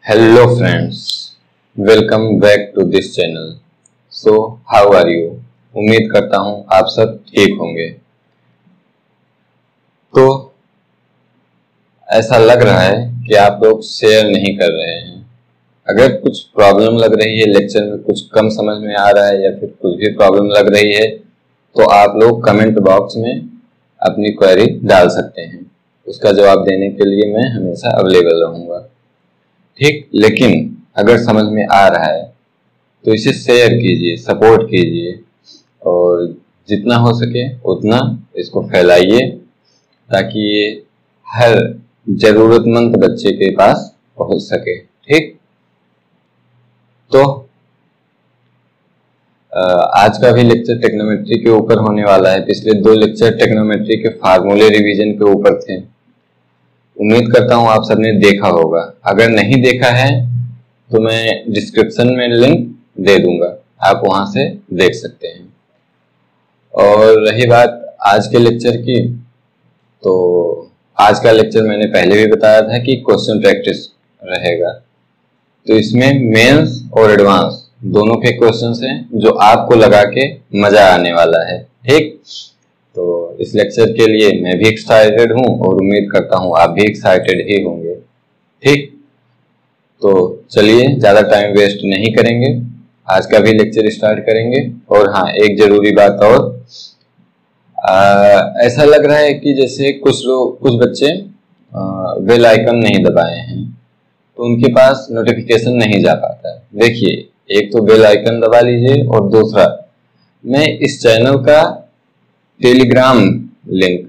Hello friends, welcome back to this channel. So how are you? उम्मीद करता हूँ आप सब ठीक होंगे। तो ऐसा लग रहा है कि आप लोग शेयर नहीं कर रहे हैं। अगर कुछ प्रॉब्लम लग रही है, लेक्चर में कुछ कम समझ में आ रहा है या फिर कुछ भी प्रॉब्लम लग रही है तो आप लोग कमेंट बॉक्स में अपनी क्वेरी डाल सकते हैं। उसका जवाब देने के लिए मैं हमेशा अवेलेबल रहूँगा, ठीक। लेकिन अगर समझ में आ रहा है तो इसे शेयर कीजिए, सपोर्ट कीजिए और जितना हो सके उतना इसको फैलाइए ताकि ये हर जरूरतमंद बच्चे के पास पहुंच सके, ठीक। तो आज का भी लेक्चर टेक्नोमेट्री के ऊपर होने वाला है। पिछले 2 लेक्चर टेक्नोमेट्री के फार्मूले रिवीजन के ऊपर थे। उम्मीद करता हूं आप सबने देखा होगा। अगर नहीं देखा है तो मैं डिस्क्रिप्शन में लिंक दे दूंगा, आप वहां से देख सकते हैं। और रही बात आज के लेक्चर की, तो आज का लेक्चर मैंने पहले भी बताया था कि क्वेश्चन प्रैक्टिस रहेगा। तो इसमें मेंस और एडवांस दोनों के क्वेश्चंस हैं जो आपको लगा के मजा आने वाला है, ठीक। तो इस लेक्चर के लिए मैं भी एक्साइटेड हूं और उम्मीद करता हूं आप भी एक्साइटेड ही होंगे, ठीक। तो चलिए ज्यादा टाइम वेस्ट नहीं करेंगे, आज का भी लेक्चर स्टार्ट करेंगे। और हाँ, एक जरूरी बात और, ऐसा लग रहा है कि जैसे कुछ बच्चे बेल आइकन नहीं दबाए हैं तो उनके पास नोटिफिकेशन नहीं जा पाता। देखिए, एक तो बेल आइकन दबा लीजिए और दूसरा मैं इस चैनल का टेलीग्राम लिंक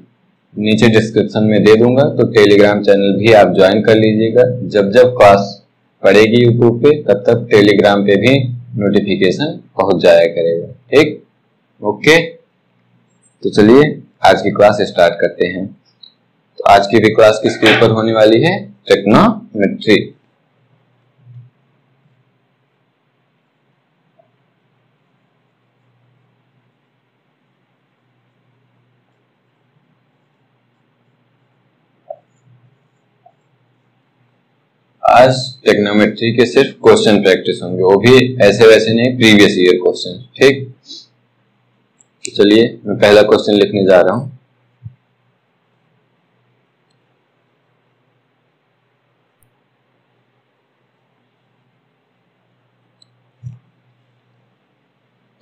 नीचे डिस्क्रिप्शन में दे दूंगा, तो टेलीग्राम चैनल भी आप ज्वाइन कर लीजिएगा। जब जब क्लास पड़ेगी यूट्यूब पे तब तक टेलीग्राम पे भी नोटिफिकेशन पहुंच जाया करेगा, ठीक। ओके, तो चलिए आज की क्लास स्टार्ट करते हैं। तो आज की भी क्लास किसके ऊपर होने वाली है? टेक्नोमेट्री। आज टेक्नोमेट्री के सिर्फ क्वेश्चन प्रैक्टिस होंगे, वो भी ऐसे वैसे नहीं, प्रीवियस ईयर क्वेश्चन, ठीक। तो चलिए मैं पहला क्वेश्चन लिखने जा रहा हूं।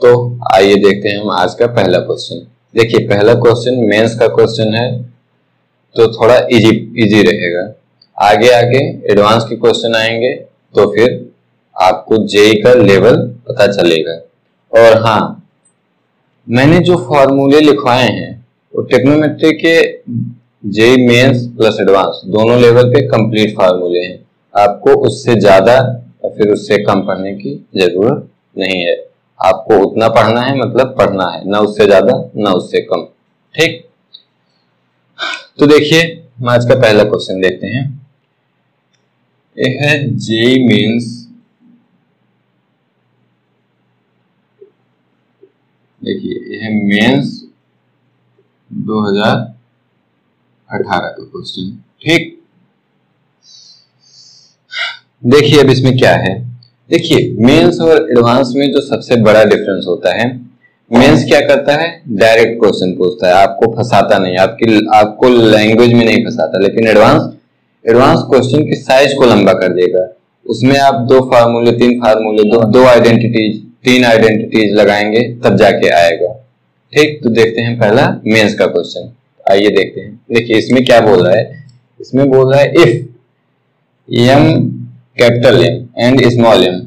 तो आइए देखते हैं हम आज का पहला क्वेश्चन। देखिए, पहला क्वेश्चन मेंस का क्वेश्चन है तो थोड़ा इजी रहेगा। आगे आगे एडवांस के क्वेश्चन आएंगे तो फिर आपको जेई का लेवल पता चलेगा। और हाँ, मैंने जो फॉर्मूले लिखवाए हैं वो टेक्नोमेट्री के जेई मेंस प्लस एडवांस दोनों लेवल पे कंप्लीट फार्मूले हैं। आपको उससे ज्यादा या फिर उससे कम पढ़ने की जरूरत नहीं है। आपको उतना पढ़ना है, मतलब पढ़ना है, ना उससे ज्यादा ना उससे कम, ठीक। तो देखिए, हम आज का पहला क्वेश्चन देखते हैं। यह है जेई मेंस देखिए, यह मेंस 2018 का क्वेश्चन, ठीक। देखिए अब इसमें क्या है। देखिए, मेंस और एडवांस में जो सबसे बड़ा डिफरेंस होता है, मेंस क्या करता है? डायरेक्ट क्वेश्चन पूछता है, आपको फंसाता नहीं, आपको लैंग्वेज में नहीं फंसाता। लेकिन एडवांस क्वेश्चन की साइज को लंबा कर देगा। उसमें आप 2 फार्मूले 3 फार्मूले 2 आइडेंटिटीज 3 आइडेंटिटीज लगाएंगे तब जाके आएगा, ठीक। तो देखते हैं पहला मेंस का क्वेश्चन, आइए देखते हैं। देखिए इसमें क्या बोल रहा है, इसमें बोल रहा है if M capital M and small M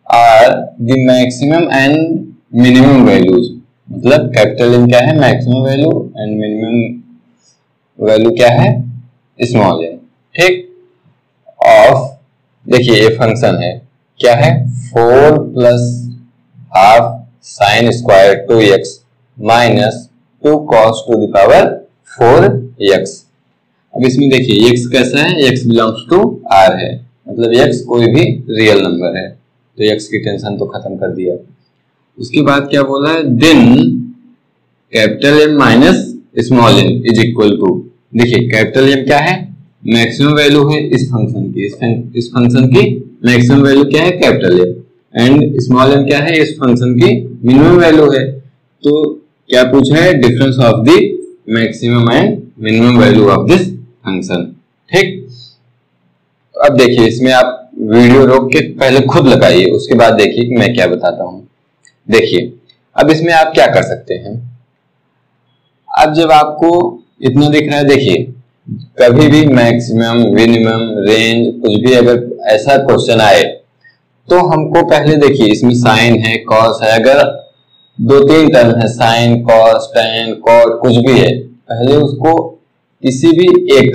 are the maximum and minimum values, मतलब कैपिटल एम क्या है? Maximum value, and minimum value क्या है? स्मॉल एम, ठीक। ऑफ, देखिए ये फंक्शन है, क्या है? 4 plus half sine square 2x minus 2 cos to the power 4x। अब इसमें देखिए x कैसा है? x बिलोंग्स टू r है, मतलब x कोई भी रियल नंबर है, तो x की टेंशन तो खत्म कर दिया। उसके बाद क्या बोला है? Then capital M minus small m is equal to, देखिए कैपिटल M क्या है? मैक्सिमम वैल्यू है इस फंक्शन की, इस फंक्शन की मैक्सिमम वैल्यू क्या है, capital A, and small m क्या है, इस फंक्शन की मिनिमम वैल्यू है। तो क्या पूछा है, difference of the maximum and minimum value of this function. ठीक, तो अब देखिए इसमें आप वीडियो रोक के पहले खुद लगाइए, उसके बाद देखिए कि मैं क्या बताता हूं। देखिए अब इसमें आप क्या कर सकते हैं, अब जब आपको इतना दिख रहा है, देखिए कभी भी मैक्सिमम मिनिमम रेंज कुछ भी अगर ऐसा क्वेश्चन आए तो हमको पहले देखिए इसमें साइन है, कॉस है, अगर दो तीन टर्म है साइन कॉस टेन कॉट कुछ भी है, पहले उसको किसी भी एक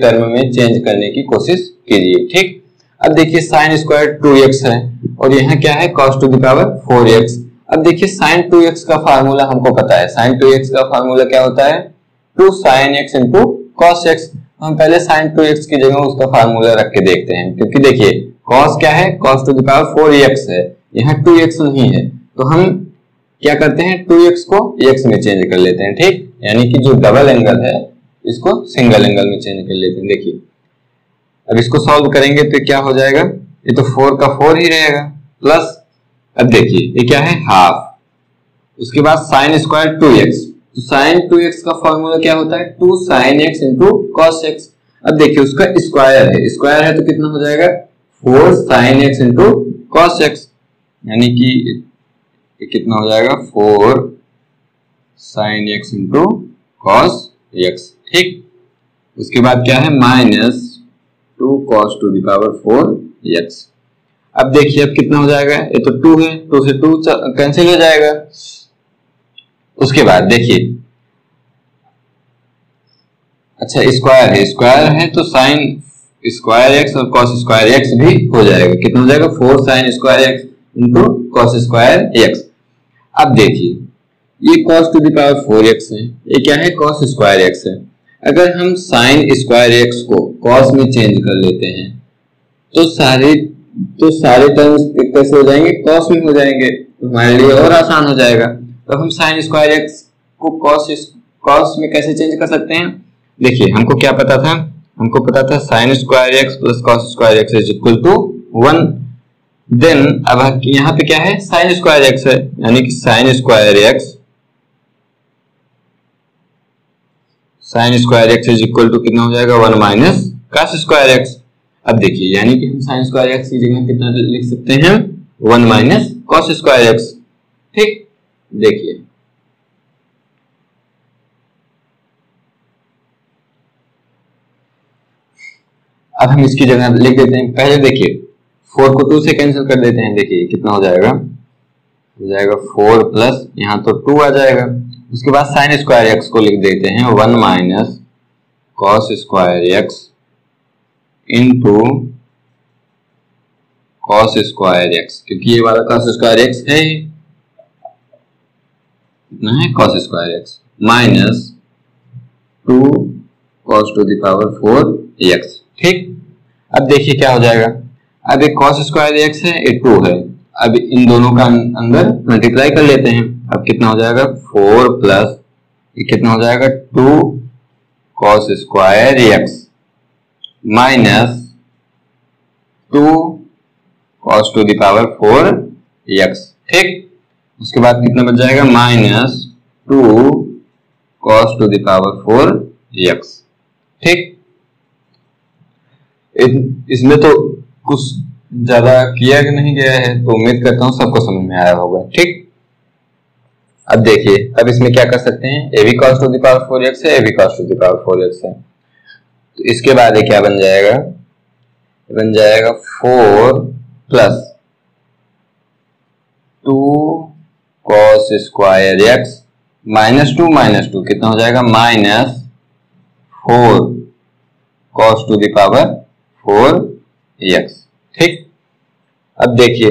टर्म में चेंज करने की कोशिश कीजिए। ठीक, अब देखिए साइन स्क्वायर 2x है और यहाँ क्या है cos to the power 4x। अब देखिए साइन 2x का फार्मूला हमको पता है, साइन 2x का फार्मूला क्या होता है, 2 sin x into cos x। हम पहले साइन 2x की जगह उसका फार्मूला रख के देखते हैं, क्योंकि देखिए cos क्या है, cos to the power 4x है, यहाँ 2x नहीं है, तो हम क्या करते हैं 2x को x में चेंज कर लेते हैं। ठीक, यानी कि जो डबल एंगल है इसको सिंगल एंगल में चेंज कर लेते हैं। देखिए अब इसको सॉल्व करेंगे तो क्या हो जाएगा, ये तो 4 का 4 ही रहेगा प्लस, अब देखिए ये क्या है हाफ, उसके बाद साइन स्क्वायर 2x, तो साइन 2x का फॉर्मूला क्या होता है 2 sin x into cos x। अब देखिए उसका स्क्वायर है तो कितना हो जाएगा 4 sin x into cos x, यानी कि कितना हो जाएगा 4 sin x into cos x। ठीक, उसके बाद क्या है minus 2 cos to the power 4x। अब देखिए अब कितना हो जाएगा, ये तो 2 है, 2 से 2 कैंसिल हो जाएगा। उसके बाद देखिए अच्छा स्क्वायर है तो साइन स्क्वायर x और cos स्क्वायर x भी हो जाएगा, कितना हो जाएगा 4 sin square x into cos square x। अब देखिए ये cos to the power 4x है, ये क्या है cos स्क्वायर x है, अगर हम sin स्क्वायर x को cos में चेंज कर लेते हैं तो सारे टर्म्स कैसे हो जाएंगे, cos में हो जाएंगे, तो हमारे लिए और आसान हो जाएगा। तो हम sin स्क्वायर x को cos में कैसे चेंज कर सकते हैं, देखिए हमको क्या पता था, हमको पता था sin square x plus cos square x is equal to 1। Then अब यहाँ पे क्या है sin स्क्वायर x है, यानी कि sin square x is equal to कितना हो जाएगा 1 माइनस cos स्क्वायर x। अब देखिए यानी कि हम sin स्क्वायर x की जगह कितना लिख सकते हैं 1 माइनस cos स्क्वायर x। ठीक, देखिए अब हम इसकी जगह लिख देते हैं, पहले देखिए 4 को 2 से कैंसिल कर देते हैं, देखिए कितना हो जाएगा 4 प्लस यहाँ तो 2 आ जाएगा। उसके बाद sin स्क्वायर x को लिख देते हैं 1 minus cos square x into cos square x, क्योंकि ये वाला cos स्क्वायर x है ही, कितना है cos square x minus 2 cos to the power 4x। ठीक, अब देखिए क्या हो जाएगा, अब एक cos स्क्वायर x है, एक 2 है, अब इन दोनों का अंदर मल्टीप्लाई कर लेते हैं। अब कितना हो जाएगा 4 प्लस कितना हो जाएगा 2 cos square x minus 2 cos to the power 4x। ठीक, उसके बाद कितना बच जाएगा minus 2 cos to the power 4x। ठीक, इसमें तो कुछ ज्यादा किया नहीं गया है, तो उम्मीद करता हूं सबको समझ में आया होगा। ठीक, अब देखिए अब इसमें क्या कर सकते हैं, A B cos to the power 4x है, A B cos to the power 4x है, तो इसके बाद क्या बन जाएगा, बन जाएगा 4 plus 2 cos square x minus 2 कितना हो जाएगा minus 4 cos to the power 4x। ठीक, अब देखिए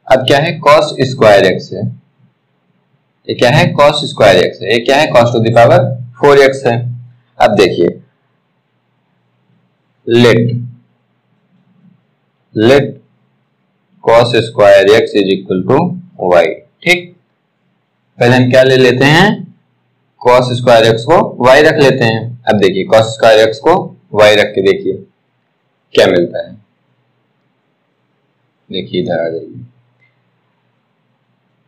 अब क्या है cos स्क्वायर x है, ये क्या है cos स्क्वायर x है, ये क्या है cos to the power 4x है। अब देखिए let cos square x is equal to y। ठीक, पहले हम क्या ले लेते हैं cos स्क्वायर एक्स को y रख लेते हैं। अब देखिए cos स्क्वायर एक्स को y रख के देखिए क्या मिलता है। देखिए इधर आ जाइए,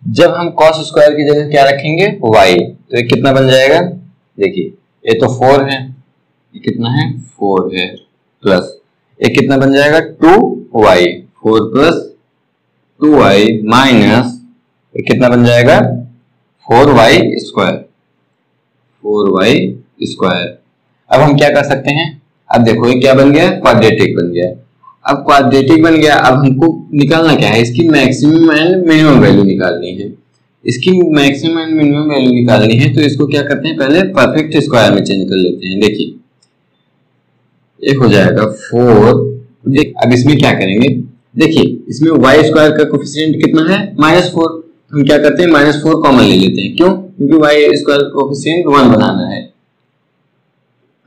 जब हम cos स्क्वायर की जगह क्या रखेंगे y, तो ये कितना बन जाएगा। देखिए ये तो 4 है, ये कितना है 4 है, प्लस ये कितना बन जाएगा 2y, 4 प्लस 2y माइनस ये कितना बन जाएगा 4y स्क्वायर, 4y स्क्वायर। अब हम क्या कर सकते हैं, अब देखो ये क्या बन गया, क्वाड्रेटिक बन गया। अब क्वाड्रेटिक बन गया, अब हमको निकालना क्या है, इसकी मैक्सिमम एंड मिनिमम वैल्यू निकालनी है। इसकी मैक्सिमम एंड मिनिमम वैल्यू निकालनी है तो इसको क्या करते हैं, पहले परफेक्ट स्क्वायर में चेंज कर लेते हैं। देखिए ये हो जाएगा 4। अब इसमें क्या करेंगे, देखिए इसमें y स्क्वायर का कोफिशिएंट कितना है -4, हम क्या करते हैं -4 कॉमन ले लेते हैं। क्यों, क्योंकि y स्क्वायर का कोफिशिएंट 1 बनाना है,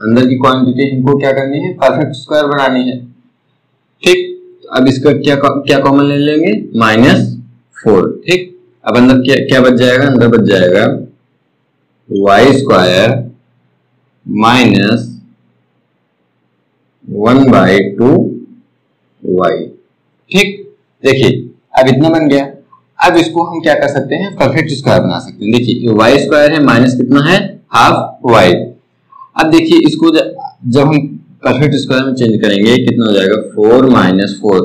अंदर की क्वांटिटी हमको क्या करनी है, परफेक्ट स्क्वायर बनानी है। ठीक, अब इसका क्या कॉमन ले लेंगे -4। ठीक, अब अंदर क्या बच जाएगा, अंदर बच जाएगा y स्क्वायर माइनस 1/2y। ठीक, देखिए अब इतना बन गया। अब इसको हम क्या कर सकते हैं, परफेक्ट स्क्वायर बना सकते हैं। देखिए y स्क्वायर है माइनस कितना है हाफ y। अब देखिए इसको जब हम परफेक्ट स्क्वायर में चेंज करेंगे कितना हो जाएगा 4 - 4।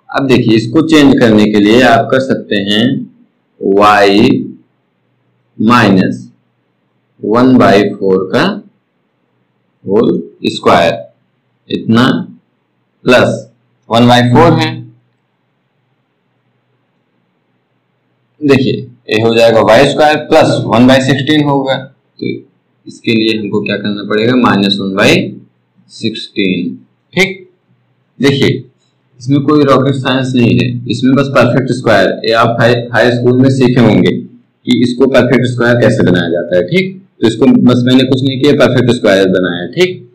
अब देखिए इसको चेंज करने के लिए आप कर सकते हैं y माइनस 1/4 का होल स्क्वायर, इतना प्लस 1/4 है। देखिए ये हो जाएगा y स्क्वायर प्लस 1/16 होगा, तो इसके लिए हमको क्या करना पड़ेगा -1/16। ठीक, देखिए इसमें कोई रॉकेट साइंस नहीं है, इसमें बस परफेक्ट स्क्वायर, ये आप हाई स्कूल में सीखे होंगे कि इसको परफेक्ट स्क्वायर कैसे बनाया जाता है। ठीक, तो इसको बस मैंने कुछ नहीं किया, परफेक्ट स्क्वायर बनाया। ठीक,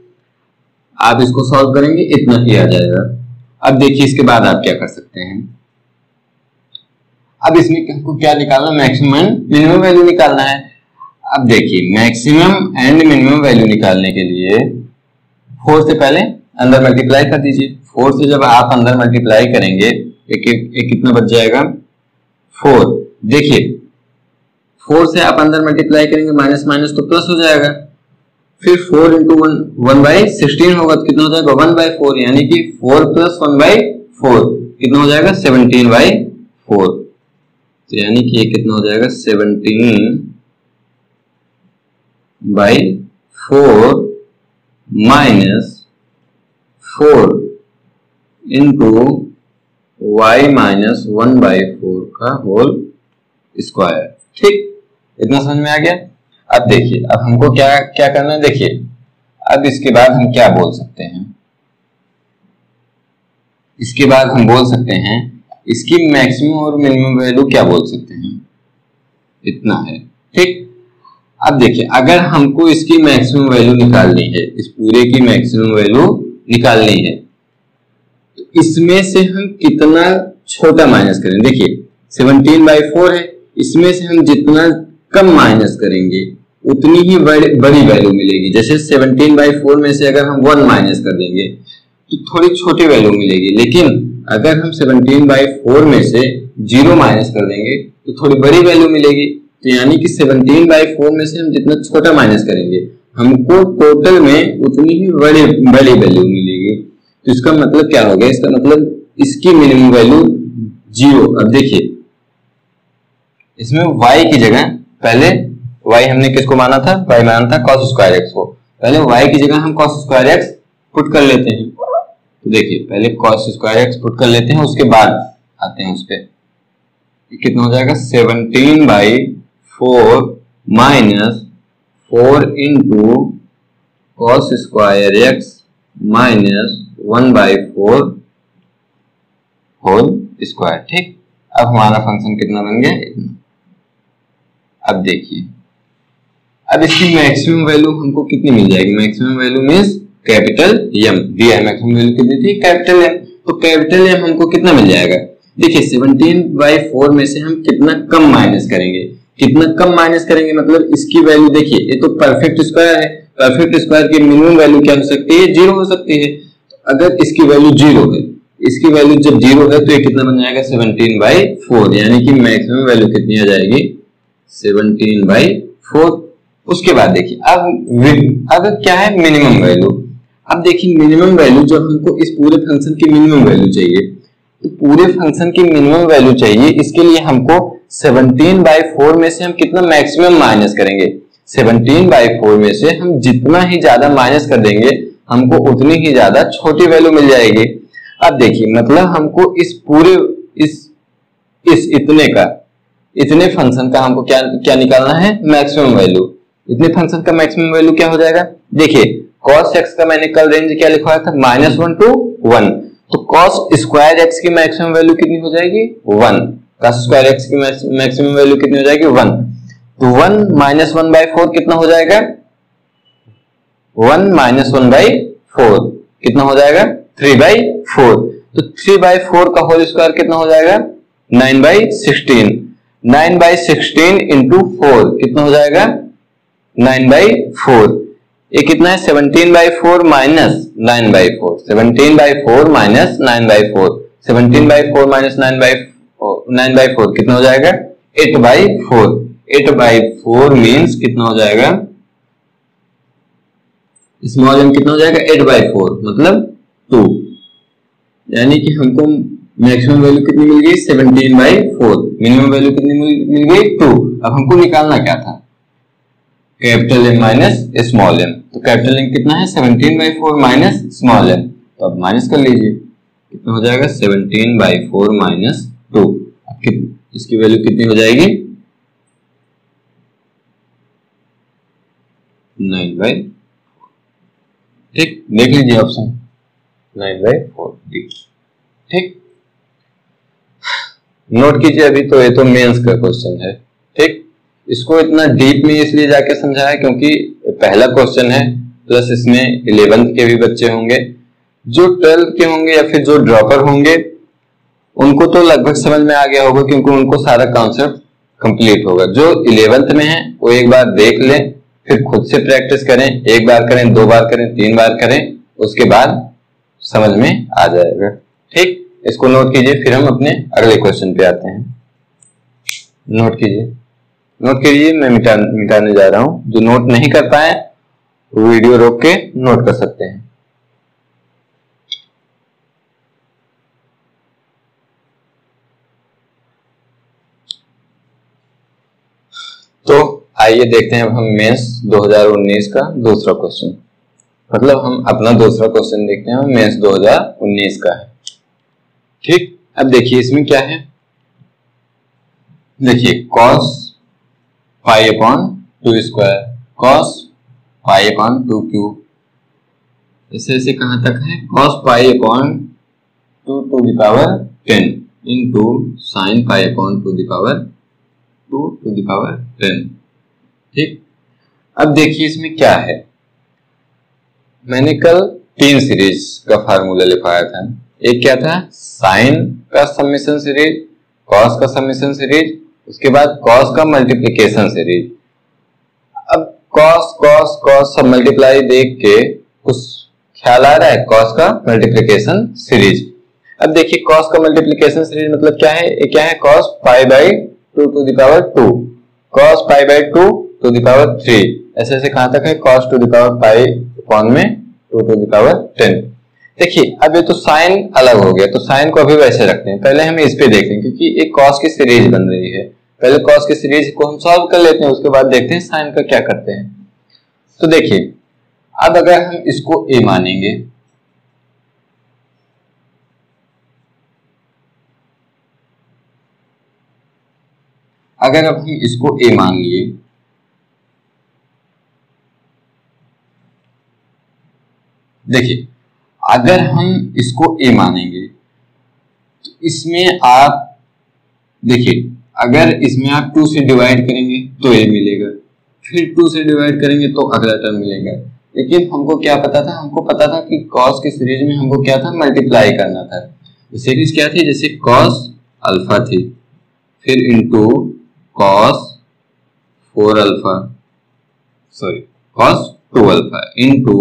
आप इसको सॉल्व करेंगे इतना ही आ जाएगा। अब देखिए इसके बाद आप क्या कर सकते हैं, अब इसमें हमको क्या निकालना, मैक्सिमम एंड मिनिमम वैल्यू निकालना है। अब देखिए मैक्सिमम एंड मिनिमम वैल्यू निकालने के लिए 4 से पहले अंदर मल्टीप्लाई कर दीजिए। 4 से जब आप अंदर मल्टीप्लाई करेंगे एक कितना बच जाएगा 4। देखिए 4 से आप अंदर मल्टीप्लाई करेंगे माइनस माइनस तो प्लस हो जाएगा, फिर 4 × 1/16 होगा तो कितना हो जाएगा 1/4, यानी कि 4 + 1/4 कितना हो जाएगा 17/4। तो यानी कि ये कितना हो जाएगा 17/4 माइनस 4 × y - 1/4 का होल स्क्वायर। ठीक, इतना समझ में आ गया। अब देखिए अब हमको क्या करना है, देखिए अब इसके बाद हम क्या बोल सकते हैं, इसके बाद हम बोल सकते हैं इसकी मैक्सिमम और मिनिमम वैल्यू क्या बोल सकते हैं, इतना है। ठीक, अब देखिए अगर हमको इसकी मैक्सिमम वैल्यू निकालनी है, इस पूरे की मैक्सिमम वैल्यू निकालनी है, तो इसमें से हम कितना छोटा माइनस करें। देखिए 17/4 है, इसमें से हम जितना कम माइनस करेंगे उतनी ही बड़ी वैल्यू मिलेगी। जैसे 17/4 में से अगर हम 1 माइनस कर देंगे तो थोड़ी छोटी वैल्यू मिलेगी, लेकिन अगर हम 17/4 में से 0 माइनस कर देंगे तो थोड़ी बड़ी वैल्यू मिलेगी। तो यानी कि 17/4 में से हम जितना छोटा माइनस करेंगे हमको टोटल में उतनी ही बड़ी वैल्यू मिलेगी। तो इसका मतलब क्या हो गया, इसका मतलब इसकी मिनिमम वैल्यू 0। अब देखिए इसमें y की जगह पहले y हमने किसको माना था, y माना था cos स्क्वायर x को, पहले y की जगह हम cos स्क्वायर x पुट कर लेते हैं। तो देखिए पहले cos स्क्वायर x पुट कर लेते हैं, उसके बाद आते हैं उस पे, कितना हो जाएगा 17/4 minus 4 × cos square x minus 1/4 whole square. ठीक, अब हमारा फंक्शन कितना बन गया इतना। अब देखिए अब इसकी मैक्सिमम वैल्यू हमको कितनी मिल जाएगी, maximum value means capital M दिया है, मैक्सिमम वैल्यू कितनी थी कैपिटल M, तो कैपिटल M हमको कितना मिल जाएगा। देखिए 17/4 में से हम कितना कम माइनस करेंगे, कितना कम माइनस करेंगे, मतलब इसकी वैल्यू देखिए, ये तो परफेक्ट स्क्वायर है, परफेक्ट स्क्वायर की मिनिमम वैल्यू क्या हो सकती है, 0 हो सकती है। अगर इसकी वैल्यू 0 है, इसकी वैल्यू जब 0 है तो ये कितना बन जाएगा 17/4, यानी कि मैक्सिमम वैल्यू कितनी आ जाएगी 17/4। उसके बाद देखिए अब क्या है मिनिमम वैल्यू। अब देखिए मिनिमम वैल्यू, जब हमको इस पूरे फंक्शन की मिनिमम वैल्यू चाहिए, तो पूरे फंक्शन की मिनिमम वैल्यू चाहिए, इसके लिए हमको 17/4 में से हम कितना मैक्सिमम माइनस करेंगे। 17/4 में से हम जितना ही ज्यादा माइनस कर देंगे हमको उतनी ही ज्यादा छोटी वैल्यू मिल जाएगी। अब देखिए मतलब हमको इस पूरे इस इतने फंक्शन का हमको क्या निकालना है, मैक्सिमम वैल्यू। इतने फंक्शन का मैक्सिमम वैल्यू क्या हो जाएगा, देखिए cos x का मैंने कल रेंज क्या लिखवाया था, -1 to 1, तो cos स्क्वायर x की मैक्सिमम वैल्यू कितनी हो जाएगी 1, cos स्क्वायर x की मैक्सिमम वैल्यू कितनी हो जाएगी 1, तो 1 - 1/4 कितना हो जाएगा, 1 - 1/4 कितना हो जाएगा 3/4, तो 3/4 का होल स्क्वायर कितना हो जाएगा 9/16, 9/16 into 4 कितना हो जाएगा 9/4, ये कितना है 17/4 माइनस 9/4, 17/4 माइनस 9/4, 17/4 माइनस 9/4 कितना हो जाएगा 8/4, 8/4 मीन्स कितना हो जाएगा, स्मॉल m कितना हो जाएगा 8/4 मतलब 2, यानी कि हमको मैक्सिमम वैल्यू कितनी मिल गई 17/4, मिनिमम वैल्यू कितनी मिल गई 2। अब हमको निकालना क्या था, capital M minus small m, तो कैपिटल M कितना है 17/4 माइनस स्मॉल m, तो अब माइनस कर लीजिए कितना हो जाएगा 17/4 माइनस 2, इसकी वैल्यू कितनी हो जाएगी 9/4, ठीक, देख लीजिए ऑप्शन 9/4, ठीक, नोट कीजिए। अभी तो ये तो मेंस का क्वेश्चन है, ठीक, इसको इतना डीप में इसलिए जाके समझाया क्योंकि पहला क्वेश्चन है, प्लस इसमें 11th के भी बच्चे होंगे, जो 12th के होंगे या फिर जो ड्रॉपर होंगे उनको तो लगभग समझ में आ गया होगा क्योंकि उनको सारा कॉन्सेप्ट कंप्लीट होगा। जो 11th में है वो एक बार देख लें, फिर खुद से प्रैक्टिस करें, एक बार करें, 2 बार करें, 3 बार करें, उसके बाद समझ में आ जाएगा, ठीक, इसको नोट कीजिए। फिर हम अपने अगले क्वेश्चन पे आते हैं, नोट कीजिए, मैं मिटाने जा रहा हूं, जो नोट नहीं कर पाए वीडियो रोक के नोट कर सकते हैं। तो आइए देखते हैं अब हम मेंस 2019 का दूसरा क्वेश्चन, मतलब हम अपना दूसरा क्वेश्चन देखते हैं, मेंस 2019 का है, ठीक। अब देखिए इसमें क्या है, देखिए cos π/2 स्क्वायर, cos π/2 ऐसे कहां तक है, cos π/2 to the power 10 into sin π/2 to the power 10, ठीक। अब देखिए इसमें क्या है, मैंने कल 3 सीरीज का फार्मूला लिखवाया था, एक क्या था साइन का समेशन सीरीज, कॉस का समेशन सीरीज, उसके बाद कॉस का मल्टीप्लिकेशन सीरीज। अब कॉस सब मल्टीप्लाई देख के कुछ ख्याल आ रहा है, कॉस का मल्टीप्लिकेशन सीरीज। अब देखिए कॉस का मल्टीप्लिकेशन सीरीज मतलब क्या है, ये क्या है cos π/2 to the power 2, cos π/2 to the power 3, ऐसे कहां तक है cos to the power π/2 to the power 10। देखिए अब ये तो साइन अलग हो गया, तो साइन को अभी वैसे रखते हैं, पहले हम इस पे देखें क्योंकि एक कॉस की सीरीज बन रही है, पहले कॉस की सीरीज को हम सॉल्व कर लेते हैं, उसके बाद देखते हैं साइन का क्या करते हैं। तो देखिए अब अगर हम इसको a मानेंगे, अगर अब हम इसको a मान लिए, देखिए अगर हम इसको a मानेंगे तो इसमें आप देखिए अगर इसमें आप 2 से डिवाइड करेंगे तो a मिलेगा, फिर 2 से डिवाइड करेंगे तो अगला टर्म मिलेगा। लेकिन हमको क्या पता था, हमको पता था कि कॉस की सीरीज में हमको क्या था मल्टीप्लाई करना था। सीरीज क्या थी, जैसे कॉस अल्फा थी, फिर into cos 4 alpha cos 2 alpha into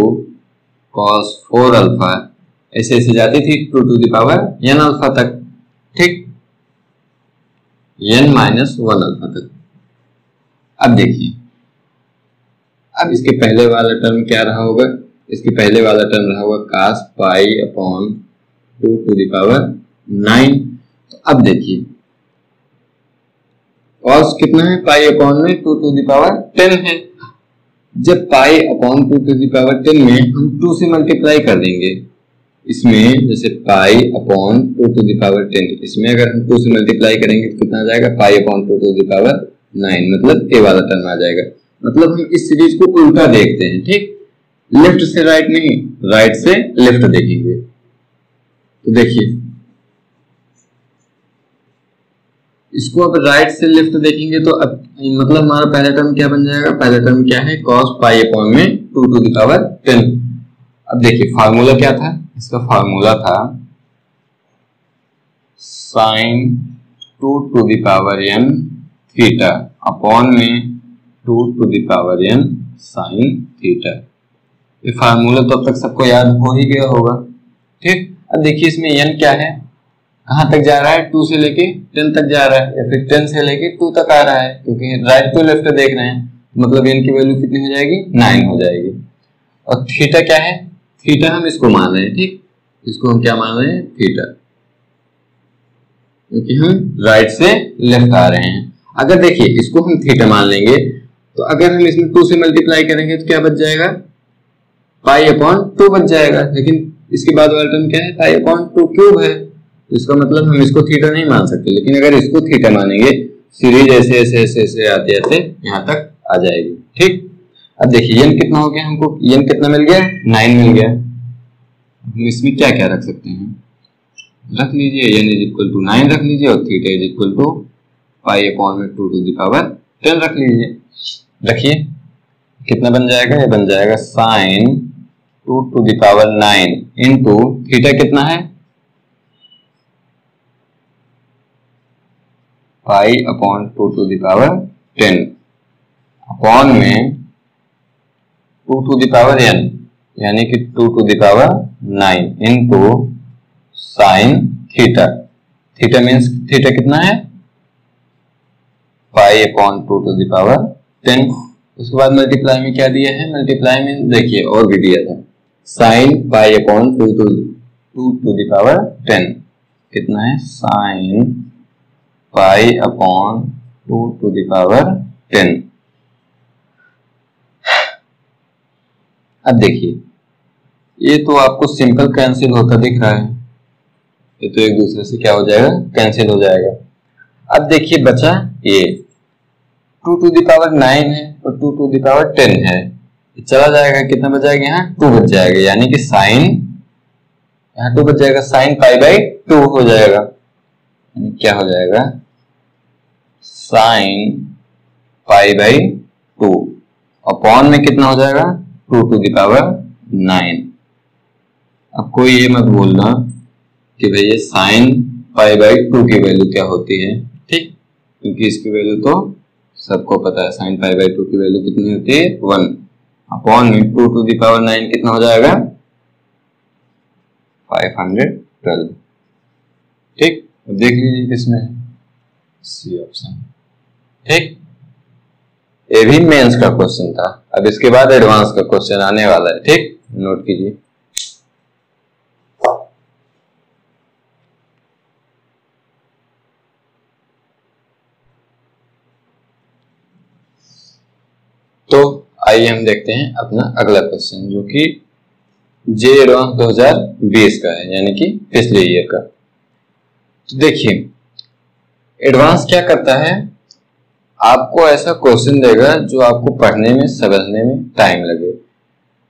cos 4 alpha, ऐसे ऐसे जाती थी 2 to the power n alpha तक, ठीक, n माइनस 1 अल्फा तक। अब देखिए, अब इसके पहले वाला टर्म क्या रहा होगा, इसके पहले वाला टर्म रहा होगा cos pi upon 2 to the power 9। तो अब देखिए cos कितना है, पाई अपॉन में 2 टू द पावर 10 है। जब pi upon 2 to the power 10 में हम 2 से मल्टीप्लाई कर देंगे, इसमें जैसे pi upon 2 to the power 10, इसमें अगर हम 2 से मल्टीप्लाई करेंगे तो कितना आ जाएगा, pi upon 2 to the power 9, मतलब ए वाला टर्म आ जाएगा। मतलब हम इस सीरीज को उल्टा देखते हैं, ठीक, लेफ्ट से राइट नहीं, राइट से लेफ्ट देखेंगे। तो देखिए इसको अब राइट से लेफ्ट देखेंगे तो अब मतलब हमारा पहला टर्म क्या बन जाएगा, पहला टर्म क्या है, cos पाई अपॉन में 2 टू द पावर 10। अब देखिए फार्मूला क्या था, इसका फार्मूला था sin 2 to the power n theta upon में 2 to the power n sin theta. ये फार्मूला तो अब तक सबको याद हो ही गया होगा, ठीक। अब देखिए इसमें n क्या है, कहां तक जा रहा है, 2 से लेके 10 तक जा रहा है, या फिर 10 से लेके 2 तक आ रहा है, क्योंकि राइट टू लेफ्ट देख रहे हैं, मतलब n की वैल्यू कितनी हो जाएगी, 9 हो जाएगी। और थीटा क्या है, थीटा हम इसको मान रहे हैं, ठीक, इसको हम क्या मान रहे हैं, थीटा, क्योंकि हम राइट से लेफ्ट आ रहे हैं। अगर देखिए इसको हम थीटा मान लेंगे तो अगर हम इसमें 2 से मल्टीप्लाई करेंगे तो क्या बच जाएगा, पाई अपॉन 2 बच जाएगा। लेकिन इसके बाद वाला टर्म क्या है, पाई अपॉन 2 क्यूब है, तो इसका मतलब हम इसको थीटा नहीं मान सकते। लेकिन अगर इसको थीटा मानेंगे, सीरीज ऐसे ऐसे ऐसे ऐसे आते आते यहाँ तक आ जाएगी, ठीक। अब देखिए n कितना हो गया, हमको n कितना मिल गया, 9 मिल गया। हम इसमें क्या क्या रख सकते हैं, रख लीजिए n इज इक्वल टू 9 रख लीजिए, और theta is equal to pi upon में 2 टू द पावर 10 रख लीजिए। रखिए कितना बन जाएगा, ये बन जाएगा sine 2 to the power 9 into theta कितना है, pi upon 2 to the power 10 upon में 2 टू द पावर n, यानी कि 2 to the power 9 into sine theta. Theta means theta कितना है, pi upon 2 to the power 10। उसके बाद मल्टीप्लाई में क्या दिया है, मल्टीप्लाई में देखिए और भी दिया था, sine pi upon 2 to the power 10 कितना है, sine pi upon 2 to the power 10। अब देखिए ये तो आपको सिंपल कैंसिल होता दिख रहा है, ये तो एक दूसरे से क्या हो जाएगा, कैंसिल हो जाएगा। अब देखिए बचा ये 2 टू द पावर 9 है और 2 टू द पावर 10 है, चला जाएगा, कितना बच जाएगा, यहाँ 2 बच जाएगा, यानी कि साइन यहाँ 2 बच जाएगा, साइन पाई बाई 2 हो जाएगा, यानी क्या हो जाएगा, साइन पाई बाई 2 अपॉन में कितना हो जाएगा, 2 टू द पावर 9। अब कोई ये मत बोलना कि भैया साइन पाई बाई 2 की वैल्यू क्या होती है, ठीक, क्योंकि इसकी वैल्यू तो सबको पता है, साइन पाई बाई 2 की वैल्यू कितनी होती है, 1 अपॉन में 2 टू द पावर 9 कितना हो जाएगा, 512, ठीक। अब देख लीजिए किसमें है, सी ऑप्शन, ठीक। ये भी मेंस का क्वेश्चन था, अब इसके बाद एडवांस का क्वेश्चन आने वाला है, ठीक, नोट कीजिए। तो आइए हम देखते हैं अपना अगला क्वेश्चन, जो कि जे एडवांस 2020 का है, यानी कि पिछले ईयर का। तो देखिए एडवांस क्या करता है, आपको ऐसा क्वेश्चन देगा जो आपको पढ़ने में समझने में टाइम लगे।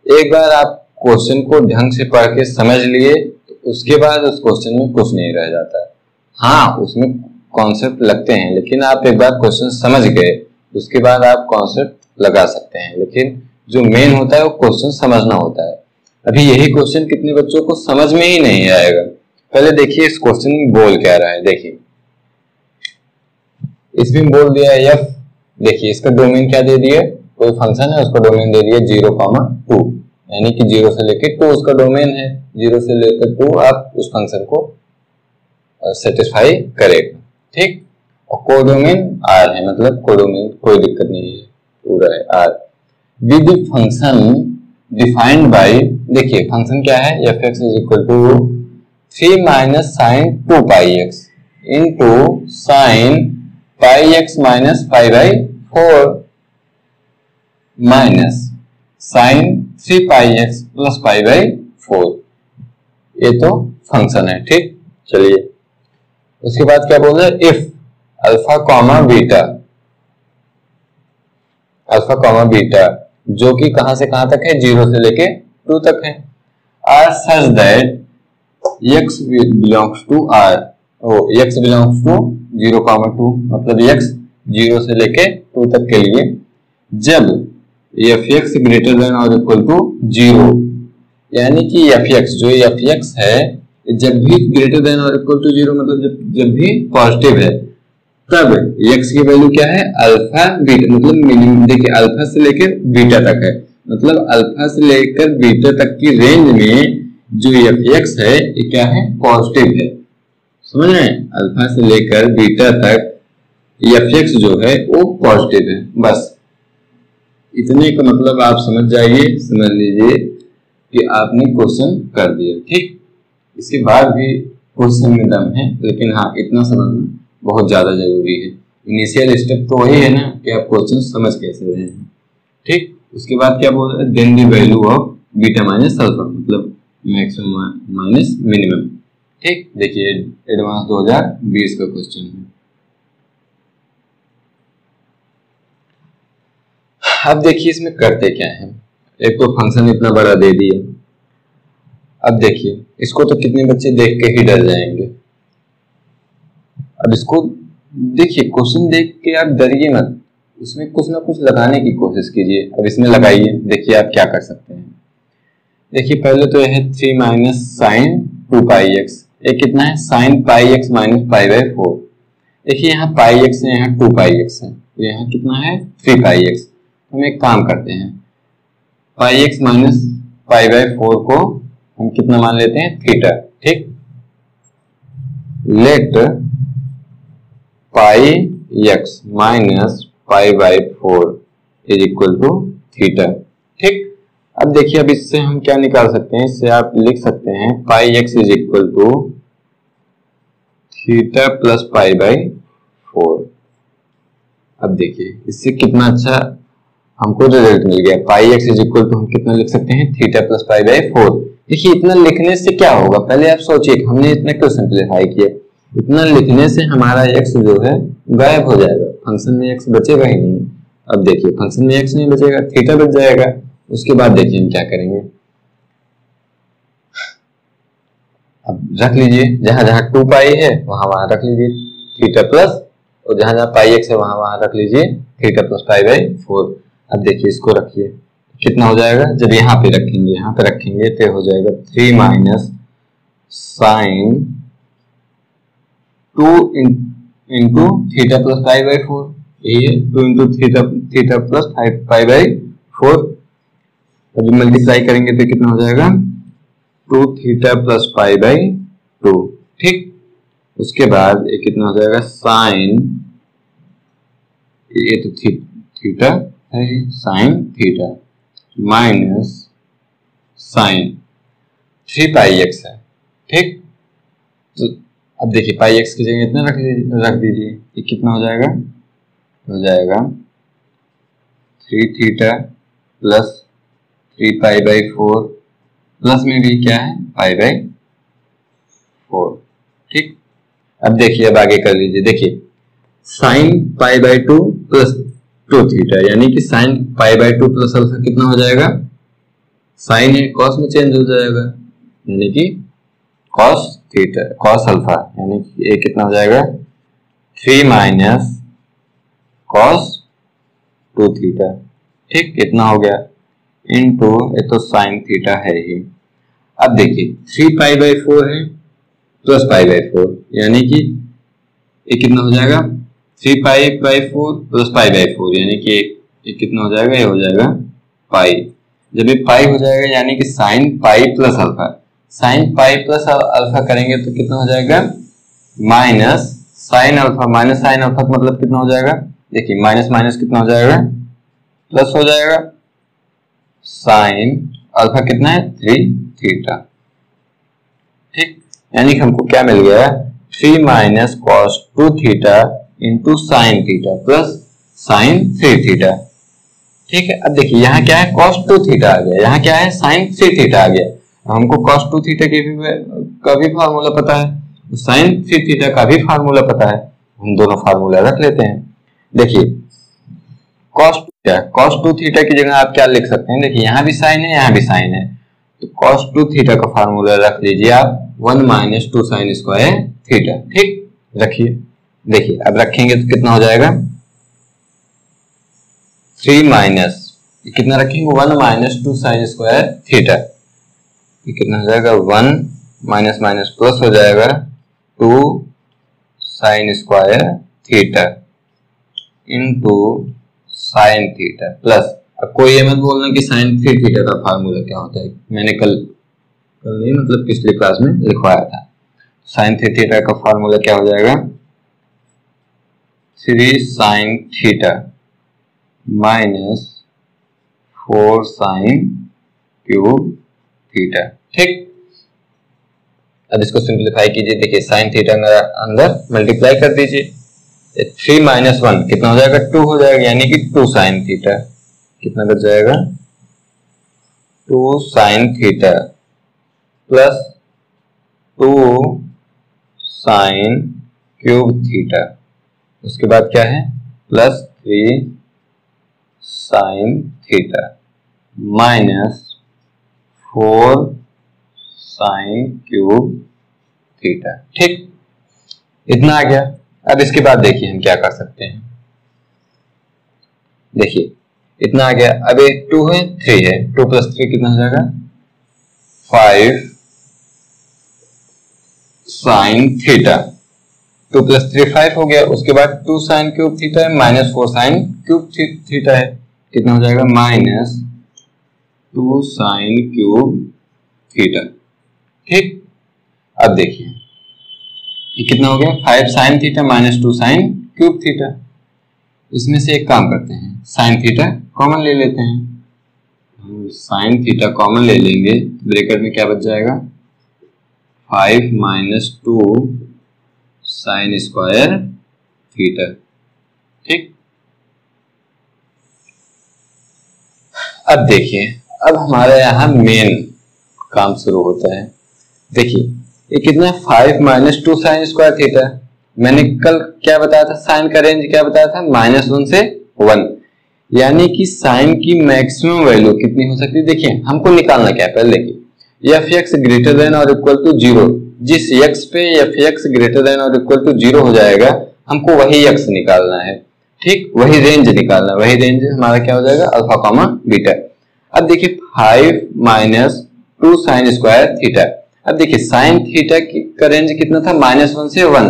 एक बार आप क्वेश्चन को ढंग से पढ़ के समझ लिए तो उसके बाद उस क्वेश्चन में कुछ नहीं रह जाता है। हाँ, उसमें कॉन्सेप्ट लगते हैं, लेकिन आप एक बार क्वेश्चन समझ गए उसके बाद आप कॉन्सेप्ट लगा सकते हैं, लेकिन जो मेन होता है वो क्वेश्चन समझना होता है। अभी यही क्वेश्चन कितने बच्चों को समझ में ही नहीं आएगा। पहले देखिए इस क्वेश्चन में बोल क्या रहा है, देखिए इसमें बोल दिया है एफ देखिए इसका डोमेन क्या दे दिया, कोई फंक्शन है उसका डोमेन दे दिया 0,2, यानी कि 0 से लेकर 2 उसका डोमेन है, 0 से लेकर 2 आप उस फंक्शन को सेटिस्फाई करेगा। ठीक, और कोडोमेन आर है, मतलब कोडोमेन कोई दिक्कत नहीं है, पूरा है R. With function defined by, देखिए फंक्शन क्या है, F X is equal to 3 minus sine 2 pi X into sine pi x minus pi by 4 minus sine 3 pi X plus pi by 4, ये तो फंक्शन है। ठीक, चलिए उसके बाद क्या बोल रहे हैं, if alpha comma beta, alpha comma beta जो कि कहां से कहां तक है, 0 से लेके 2 तक है, R such that x belongs to R, x belongs to 0,2, मतलब x 0 से लेके 2 तक के लिए जब fx ग्रेटर देन और इक्वल टू 0, यानी कि fx जो fx है जब भी ग्रेटर देन और इक्वल टू 0, मतलब जब भी पॉजिटिव है, तब x की वैल्यू क्या है, अल्फा बीटा, मतलब मिनिमम, देखिए अल्फा से लेकर बीटा तक है, मतलब अल्फा से लेकर बीटा तक की रेंज में जो fx है ये क्या है, पॉजिटिव है। समझ रहे हैं, अल्फा से लेकर बीटा तक fx जो है वो पॉजिटिव है। बस इतने का मतलब आप समझ जाइए, समझ लीजिए कि आपने क्वेश्चन कर दिया। ठीक, इसके बाद भी क्वेश्चन में दम है, लेकिन हाँ इतना समझना बहुत ज्यादा जरूरी है। इनिशियल स्टेप तो वही है ना कि आप क्वेश्चन समझ कैसे रहे हैं। ठीक, उसके बाद क्या बोल रहे हैं, then the value of beta minus alpha, मतलब मैक्सिमम माइनस मिनिमम। ठीक, देखिए एडवांस 2020 का क्वेश्चन है। अब देखिए इसमें करते क्या है, एक तो फंक्शन इतना बड़ा दे दिया, अब देखिए इसको तो कितने बच्चे देख के ही डर जाएंगे। अब इसको देखिए, क्वेश्चन देख के आप डरिए मत, उसमें कुछ ना कुछ लगाने की कोशिश कीजिए। अब इसमें लगाइए, देखिए आप क्या कर सकते हैं। देखिए पहले तो यह है 3 माइनस साइन 2 पाई एक्स, ये कितना है, sine pi x minus pi by 4। देखिए यहाँ पाई एक्स है, यहाँ 2 पाई एक्स है, तो यहाँ कितना है 3 पाई एक्स। हम एक काम करते हैं, pi x minus pi by 4 को हम कितना मान लेते हैं, थीटा। ठीक, let pi x minus pi by 4 is equal to theta. ठीक, अब देखिए अब इससे हम क्या निकाल सकते हैं, इससे आप लिख सकते हैं pi x is equal to theta plus pi by 4। अब देखिए इससे कितना अच्छा हमको रिजल्ट मिल गया, पाई एक्स इज इक्वल टू हम कितना लिख सकते हैं, थीटा प्लस पाई बाई 4। देखिए इतना लिखने से क्या होगा, पहले आप सोचिए, हमने इतना क्यों सिंप्लीफाई किया, इतना लिखने से हमारा एक्स जो है गायब हो जाएगा, फंक्शन में एक्स बचेगा ही नहीं। अब देखिए फंक्शन में एक्स नहीं बचेगा, थीटा बच जाएगा। उसके बाद देखिए हम क्या करेंगे, अब रख लीजिए जहां जहां 2 पाई है वहां वहां रख लीजिए थीटा प्लस, और जहां जहां पाई एक्स है वहां वहां रख लीजिए थीटा प्लस पाई बाई 4। अब देखिए इसको रखिए, कितना हो जाएगा, जब यहाँ पे रखेंगे तो हो जाएगा 3 minus sine 2 into theta plus pi by 4, यही है 2 into theta plus pi by 4। जब मल्टीप्लाई करेंगे तो कितना हो जाएगा, 2 थीटा प्लस पाई बाई 2। ठीक, उसके बाद ये कितना हो जाएगा, साइन, ये तो थीटा है, sine theta minus sine 3 pi x है। ठीक, तो अब देखिए पाई एक्स की जगह इतना रख दीजिए, ये कितना हो जाएगा 3 theta plus 3 pi by 4, plus में भी क्या है पाई बाई 4। ठीक, अब देखिए अब आगे कर लीजिए, देखिए sine pi by 2 plus 2 theta, यानी कि sine pi by 2 plus alpha कितना हो जाएगा, साइन है कॉस में चेंज हो जाएगा, यानी कि कॉस थीटा कॉस अल्फा, यानी कि ये कितना हो जाएगा 3 माइनस कॉस 2 थीटा। ठीक, कितना हो गया इनटू, ये तो साइन थीटा है ही। अब देखिए 3 पाई बाई 4 है प्लस पाई बाई 4, यानी कि ये कितना हो जाएगा 3π/4 प्लस π/4 यानी कि ये कितना हो जाएगा, ये हो जाएगा पाई। जब ये पाई हो जाएगा यानी कि sign pi plus alpha, sign pi plus alpha करेंगे तो कितना हो जाएगा, minus sine alpha minus sine alpha का मतलब कितना हो जाएगा, देखिए माइनस माइनस कितना हो जाएगा, प्लस हो जाएगा, साइन अल्फा कितना है 3 थीटा। ठीक, यानी कि हमको क्या मिल गया, 3 minus cos 2 theta into sine theta plus sign 3 theta. ठीक है, अब देखिए यहाँ क्या है, cos 2 थीटा आ गया, यहाँ क्या है, sin 3 थीटा आ गया। हमको cos 2 थीटा का भी फार्मूला पता है, sin 3 थीटा का भी फार्मूला पता है, हम दोनों फार्मूला रख लेते हैं। देखिए cos 2 थीटा की जगह आप क्या लिख सकते हैं, देखिए यहाँ भी sin है यहाँ भी sin है, तो cos 2 थीटा का फार्मूला रख लीजिए आप 1 माइनस 2 sin स्क्वायर थीटा। ठीक, रखिए, देखिए अब रखेंगे तो कितना हो जाएगा, 3 माइनस कितना रखेंगे, 1 माइनस 2 साइन स्क्वायर थीटा, ये कितना हो जाएगा, 1 माइनस माइनस प्लस हो जाएगा 2 sine square theta into sine theta plus, अब कोई ये मत बोलना कि साइन 3 थीटा का फार्मूला क्या होता है, मैंने कल नहीं मतलब पिछली क्लास में लिखवाया था। साइन 3 थीटा का फार्मूला क्या हो जाएगा, 3 sine theta minus 4 sine cube theta. ठीक, अब इसको सिंप्लीफाई कीजिए, देखिए साइन थीटा अंदर मल्टीप्लाई कर दीजिए, 3 माइनस 1 कितना हो जाएगा, 2 हो जाएगा, यानी कि 2 साइन थीटा, कितना बच जाएगा, 2 sine theta plus 2 sine cube theta, उसके बाद क्या है, plus 3 sine theta minus 4 sine cube theta. ठीक, इतना आ गया। अब इसके बाद देखिए हम क्या कर सकते हैं, देखिए इतना आ गया, अब एक 2 है 3 है, 2 प्लस 3 कितना हो जाएगा, 5 साइन थीटा, 2 प्लस 3 5 हो गया, उसके बाद 2 साइन क्यूब थीटा है माइनस 4 साइन क्यूब थीटा है, कितना हो जाएगा, माइनस 2 साइन क्यूब थीटा। ठीक, अब देखिए ये कितना हो गया, 5 sine theta minus 2 sine cube theta, इसमें से एक काम करते हैं, साइन थीटा कॉमन ले लेते हैं, हम साइन थीटा कॉमन ले लेंगे, ब्रैकेट में क्या बच जाएगा, 5 माइनस 2 साइन स्क्वायर थीटा। ठीक, अब देखिए अब हमारे यहाँ मेन काम शुरू होता है। देखिए ये कितना है, 5 माइनस 2 साइन स्क्वायर थीटा, मैंने कल क्या बताया था, साइन का रेंज क्या बताया था, -1 से 1, यानी कि साइन की मैक्सिमम वैल्यू कितनी हो सकती है। देखिए हमको निकालना क्या है, पहले देखिए एफ एक्स ग्रेटर देन और इक्वल टू 0, जिस x पे एफ एक्स ग्रेटर देन और इक्वल टू 0 हो जाएगा हमको वही x निकालना है। ठीक, वही रेंज निकालना है, वही रेंज हमारा क्या हो जाएगा, अल्फा कॉमा बीटा। अब देखिए 5 माइनस 2 साइन स्क्वायर थीटा, अब देखिए साइन थीटा का रेंज कितना था, -1 से 1,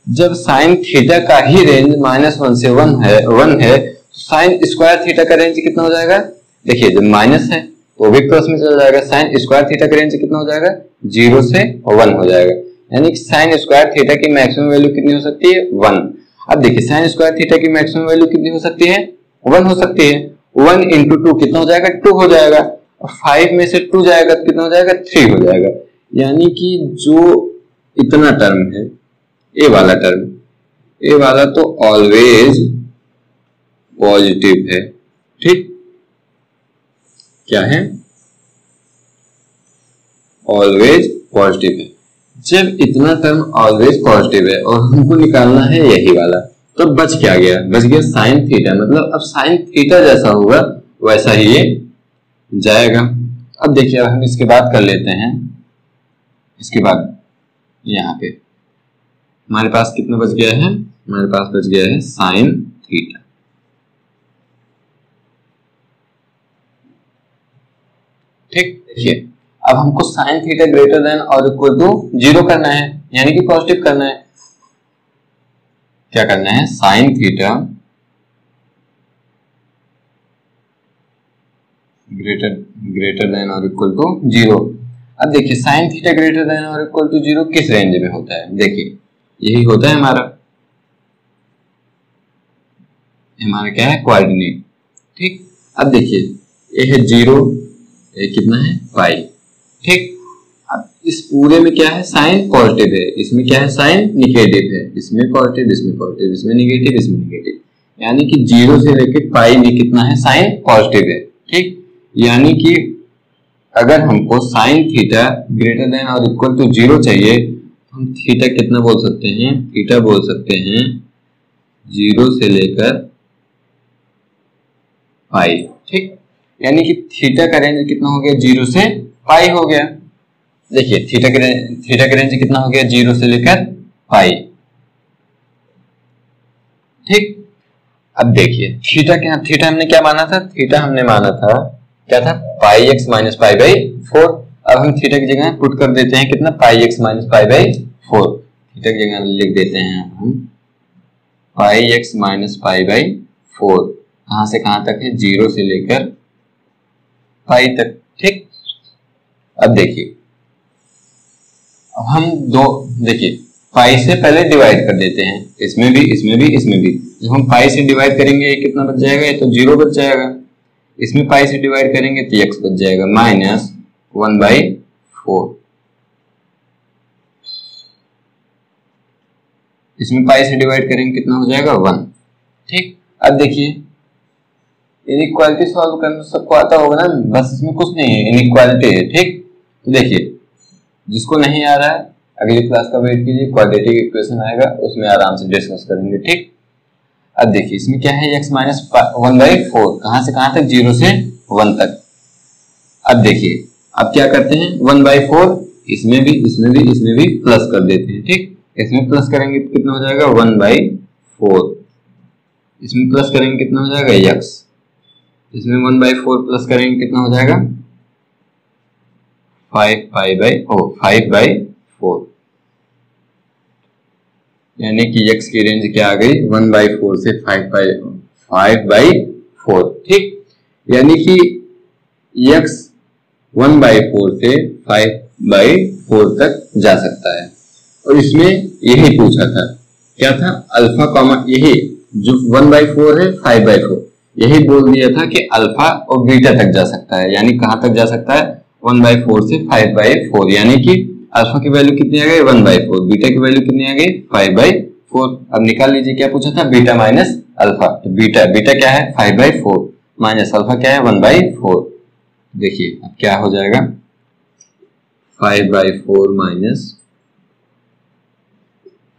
जब साइन थीटा का ही रेंज -1 से 1 है तो साइन स्क्वायर थीटा का रेंज कितना हो जाएगा, देखिए जब माइनस है तो भी प्लस में चला जाएगा, साइन स्क्वायर थीटा का रेंज कितना हो जाएगा, 0 से 1 हो जाएगा, यानी कि साइन स्क्वायर थीटा की मैक्सिमम वैल्यू कितनी हो सकती है, 1। अब देखिए साइन स्क्वायर थीटा की मैक्सिमम वैल्यू कितनी हो सकती है, 1 हो सकती है, 1 इंटू 2 कितना हो जाएगा, 2 हो जाएगा, और 5 में से 2 जाएगा तो कितना हो जाएगा, 3 हो जाएगा, यानी कि जो इतना टर्म है, ए वाला टर्म, ए वाला तो ऑलवेज पॉजिटिव है। ठीक, क्या है, ऑलवेज पॉजिटिव है। जब इतना टर्म ऑलवेज पॉजिटिव है और हमको निकालना है यही वाला, तो बच क्या गया, बच गया साइन थीटा, मतलब अब साइन थीटा जैसा होगा वैसा ही ये जाएगा। अब देखिए अब हम इसके बाद कर लेते हैं, इसके बाद यहाँ पे हमारे पास कितना बच गया है, हमारे पास बच गया है साइन थीटा। ठीक, देखिए अब हमको साइन थीटा ग्रेटर देन और इक्वल टू 0 करना है, यानी कि पॉजिटिव करना है। क्या करना है, साइन थीटा ग्रेटर देन और इक्वल टू 0। अब देखिए साइन थीटा ग्रेटर देन और इक्वल टू 0 किस रेंज में होता है, देखिए यही होता है हमारा क्या है, कोऑर्डिनेट। ठीक, अब देखिए ये है 0, ये कितना है पाई। ठीक, अब इस पूरे में क्या है, साइन पॉजिटिव है, इसमें क्या है, साइन निगेटिव है, इसमें पॉजिटिव, इसमें पॉजिटिव, इसमें निगेटिव, इसमें निगेटिव, यानी कि 0 से लेकर पाई में कितना है, साइन पॉजिटिव है। ठीक, यानी कि अगर हमको साइन थीटा ग्रेटर देन और इक्वल टू 0 चाहिए, हम थीटा कितना बोल सकते हैं, थीटा बोल सकते हैं 0 से लेकर पाई। ठीक, यानी कि थीटा का रेंज कितना हो गया, 0 से पाई हो गया। देखिए थीटा का रेंज कितना हो गया, 0 से लेकर पाई। ठीक, अब देखिए थीटा हमने क्या माना था, थीटा हमने माना था क्या था, पाई एक्स माइनस पाई बाई 4। अब हम थीटा की जगह पुट कर देते हैं कितना, pi x minus pi by 4। Theta की जगह लिख देते हैं हम pi x minus pi by 4। कहां से कहां तक है, 0 से लेकर पाई तक। ठीक, अब देखिए अब हम देखिए पाई से पहले डिवाइड कर देते हैं, इसमें भी इसमें भी इसमें भी। जब हम पाई से डिवाइड करेंगे कितना बच जाएगा, ये तो 0 बच जाएगा। इसमें पाई से डिवाइड करेंगे तो x बच जाएगा माइनस 1/4। इसमें पाई से डिवाइड करेंगे कितना हो जाएगा, 1। ठीक, अब देखिए इनइक्वालिटी सॉल्व करना सबको आता होगा ना, बस इसमें कुछ नहीं है, इनइक्वालिटी है। ठीक, तो देखिए जिसको नहीं आ रहा है अगली क्लास का वेट कीजिए, क्वाड्रेटिक इक्वेशन आएगा उसमें आराम से डिस्कस करेंगे। ठीक, अब देखिए इसमें क्या है, x माइनस 1/4, कहां से कहां तक, 0 से 1 तक। अब देखिए अब क्या करते हैं, 1/4 इसमें भी इसमें भी इसमें भी प्लस कर देते हैं। ठीक, इसमें प्लस करेंगे तो कितना हो जाएगा, 1/4। इसमें प्लस करेंगे कितना हो जाएगा, x। इसमें 1/4 प्लस करेंगे कितना हो जाएगा, 5/4, यानी कि x की रेंज क्या आ गई, 1/4 से 5/4। ठीक, यानी कि x 1/4 से 5/4 तक जा सकता है। और इसमें यही पूछा था, क्या था, अल्फा कॉमा, यही जो 1/4 है 5/4, यही बोल दिया था कि अल्फा और बीटा तक जा सकता है। यानी कहां तक जा सकता है, 1/4 से 5/4, यानी कि अल्फा की वैल्यू कितनी आ गई, 1/4, बीटा की वैल्यू कितनी आ गई, 5/4। अब निकाल लीजिए क्या पूछा था, बीटा माइनस अल्फा। तो बीटा क्या है, 5/4 माइनस अल्फा क्या है, 1/4। देखिए अब क्या हो जाएगा, 5/4 माइनस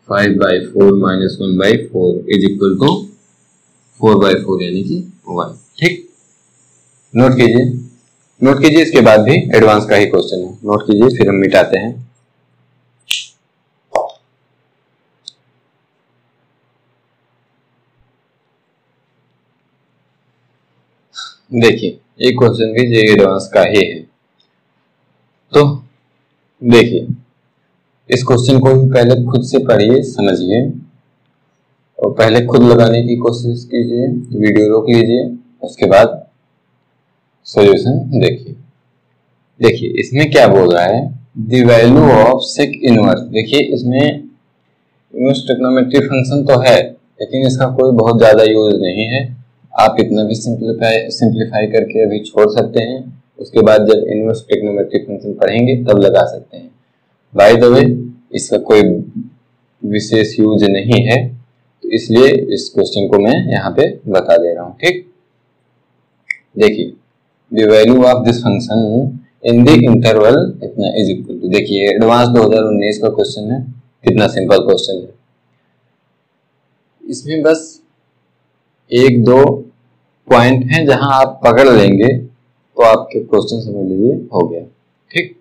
1/4 इज इक्वल टू 4/4 यानी कि 1। ठीक, नोट कीजिए इसके बाद भी एडवांस का ही क्वेश्चन है, नोट कीजिए फिर हम मिटाते हैं। देखिए ये क्वेश्चन भी ये एडवांस का ही है। तो देखिए इस क्वेश्चन को भी पहले खुद से पढ़िए, समझिए और पहले खुद लगाने की कोशिश कीजिए, वीडियो रोक लीजिए, उसके बाद सॉल्यूशन देखिए। देखिए इसमें क्या बोल रहा है, the value of sec inverse. देखिए इसमें इनवर्स ट्रिग्नोमेट्री फंक्शन तो है लेकिन इसका कोई बहुत ज्यादा यूज नहीं है। आप इतना भी सिंप्लीफाई करके अभी छोड़ सकते हैं, उसके बाद जब इनवर्स ट्रिग्नोमेट्री फंक्शन पढ़ेंगे तब लगा सकते हैं। बाय द वे इसका कोई विशेष यूज नहीं है, तो इसलिए इस क्वेश्चन को मैं यहाँ पे बता दे रहा हूँ। ठीक, देखिए the value of this function in the interval इतना इज इक्वल टू, देखिए एडवांस 2019 का क्वेश्चन है, कितना सिंपल क्वेश्चन है। इसमें बस एक दो पॉइंट हैं जहां आप पकड़ लेंगे तो आपके क्वेश्चन समझ लीजिए हो गया। ठीक,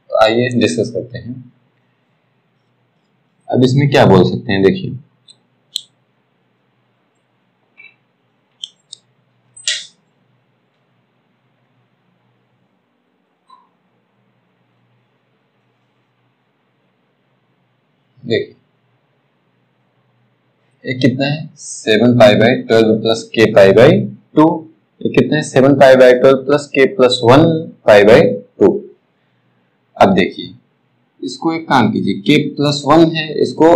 तो आइए डिस्कस करते हैं। अब इसमें क्या बोल सकते हैं, देखिए ये कितना है 7π/12 प्लस k π/2। ये कितना है 7π/12 प्लस k प्लस 1π/2। अब देखिए इसको एक काम कीजिए, k प्लस 1 है, इसको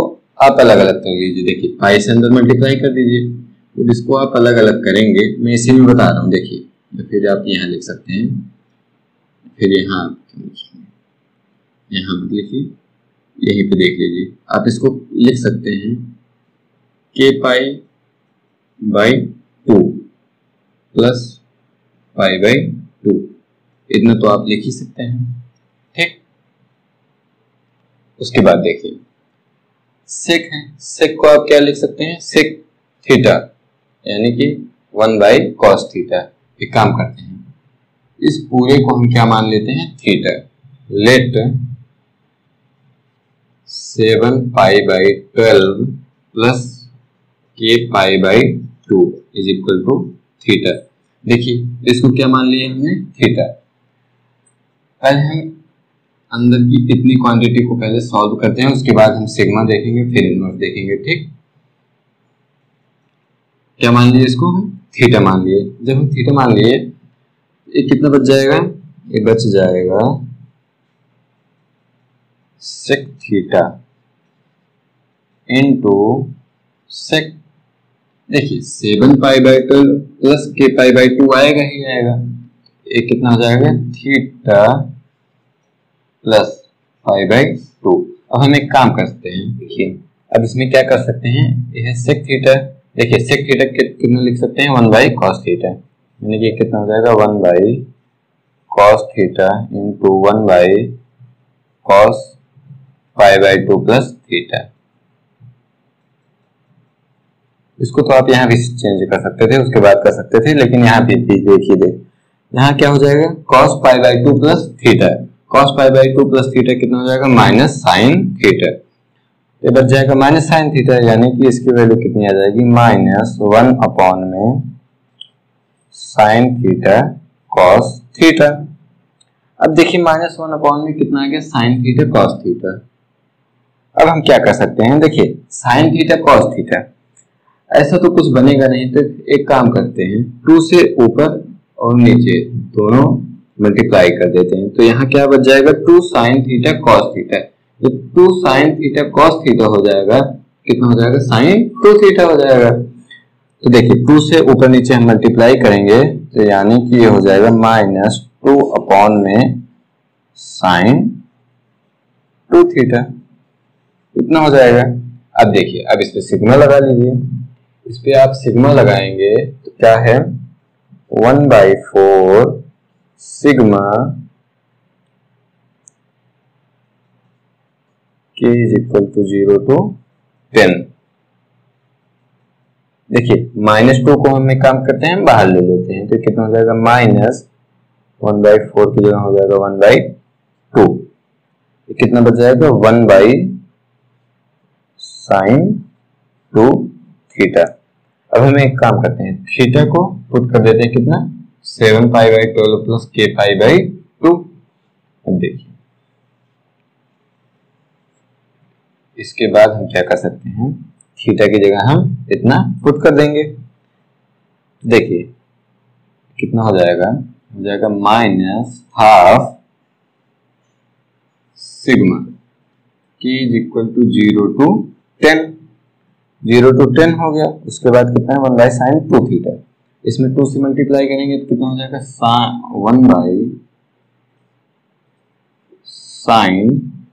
आप अलग अलग कर लीजिए। देखिए पाई से अंदर मल्टीप्लाई कर दीजिए, तो इसको आप अलग अलग करेंगे, मैं इसी में बता रहा हूँ। देखिए तो फिर आप यहाँ लिख सकते हैं, फिर यहाँ मत लिखिए, यहीं पे देख लीजिए, आप इसको लिख सकते हैं k π/2 प्लस π/2, इतना तो आप लिख ही सकते हैं। ठीक, उसके बाद देखिए सेक है, सेक को आप क्या लिख सकते हैं, सेक थीटा यानी कि 1/cos थीटा। एक काम करते हैं, इस पूरे को हम क्या मान लेते हैं, theta. Let 7π/12 plus k π/2 is equal to theta. देखिए इसको क्या मान लिया हमने, थीटा। पहले हम अंदर की इतनी क्वांटिटी को पहले सॉल्व करते हैं, उसके बाद हम सिग्मा देखेंगे, फिर इनवर्स देखेंगे। ठीक, क्या मान लिए इसको हम, थीटा मान लिए। जब हम थीटा मान लिए, ये कितना बच जाएगा, ये बच जाएगा सेक थीटा इनटू सेक। देखिए 7π/12 प्लस k π/2 आएगा ही आएगा, ये कितना हो जाएगा, थीटा प्लस π/2। अब हम एक काम करते हैं, देखिए अब इसमें क्या कर सकते हैं, यह सेक थीटा। देखिए सेक थीटा कितना लिख सकते हैं, 1/cos थीटा, यानी कि कितना हो जाएगा 1/cos theta into 1/cos π/2 plus theta. इसको तो आप यहाँ भी चेंज कर सकते थे, उसके बाद कर सकते थे, लेकिन यहाँ भी देखिए यहाँ क्या हो जाएगा, cos π/2 plus theta. cos π/2 plus theta कितना हो जाएगा, माइनस साइन थीटा। ये बच जाएगा माइनस साइन थीटा, यानी कि इसकी वैल्यू कितनी आ जाएगी, -1 में साइन थीटा कॉस थीटा। अब देखिए -1 में कितना आ गया, साइन थीटा कॉस थीटा। अब हम क्या कर सकते हैं, देखिए साइन थीटा कॉस थीटा, ऐसा तो कुछ बनेगा नहीं, तो एक काम करते हैं, 2 से ऊपर और नीचे दोनों मल्टीप्लाई कर देते हैं, तो यहाँ क्या बच जाएगा, 2 साइन थीटा कॉस थीटा। तो 2 साइन थीटा कॉस थीटा हो जाएगा, कितना हो जाएगा, साइन 2 थीटा हो जाएगा। तो देखिए 2 से ऊपर नीचे हम मल्टीप्लाई करेंगे, तो यानी कि ये हो जाएगा -2 में साइन 2 थीटा, इतना हो जाएगा। अब देखिए, अब इस पे सिग्मा लगा लीजिए, इस पे आप सिग्मा लगाएंगे तो क्या है, 1/4 sigma k is equal to 0 to 10। देखिए -2 को हम एक काम करते हैं, बाहर ले लेते हैं, तो कितना हो जाएगा, -1/4 की जगह हो जाएगा 1/2। कितना बच जाएगा, 1/sin 2 थीटा। अब हम एक काम करते हैं, थीटा को पुट कर देते हैं, कितना, 7π/12 प्लस k π/2। अब देखिए इसके बाद हम क्या कर सकते हैं, थीटा की जगह हम इतना पुट कर देंगे। देखिए कितना हो जाएगा, -½ sigma k is equal to 0 to 10। 0 to 10 हो गया, उसके बाद कितना है, 1/sin 2 थीटा। इसमें 2 से मल्टीप्लाई करेंगे तो कितना हो जाएगा, 1/sin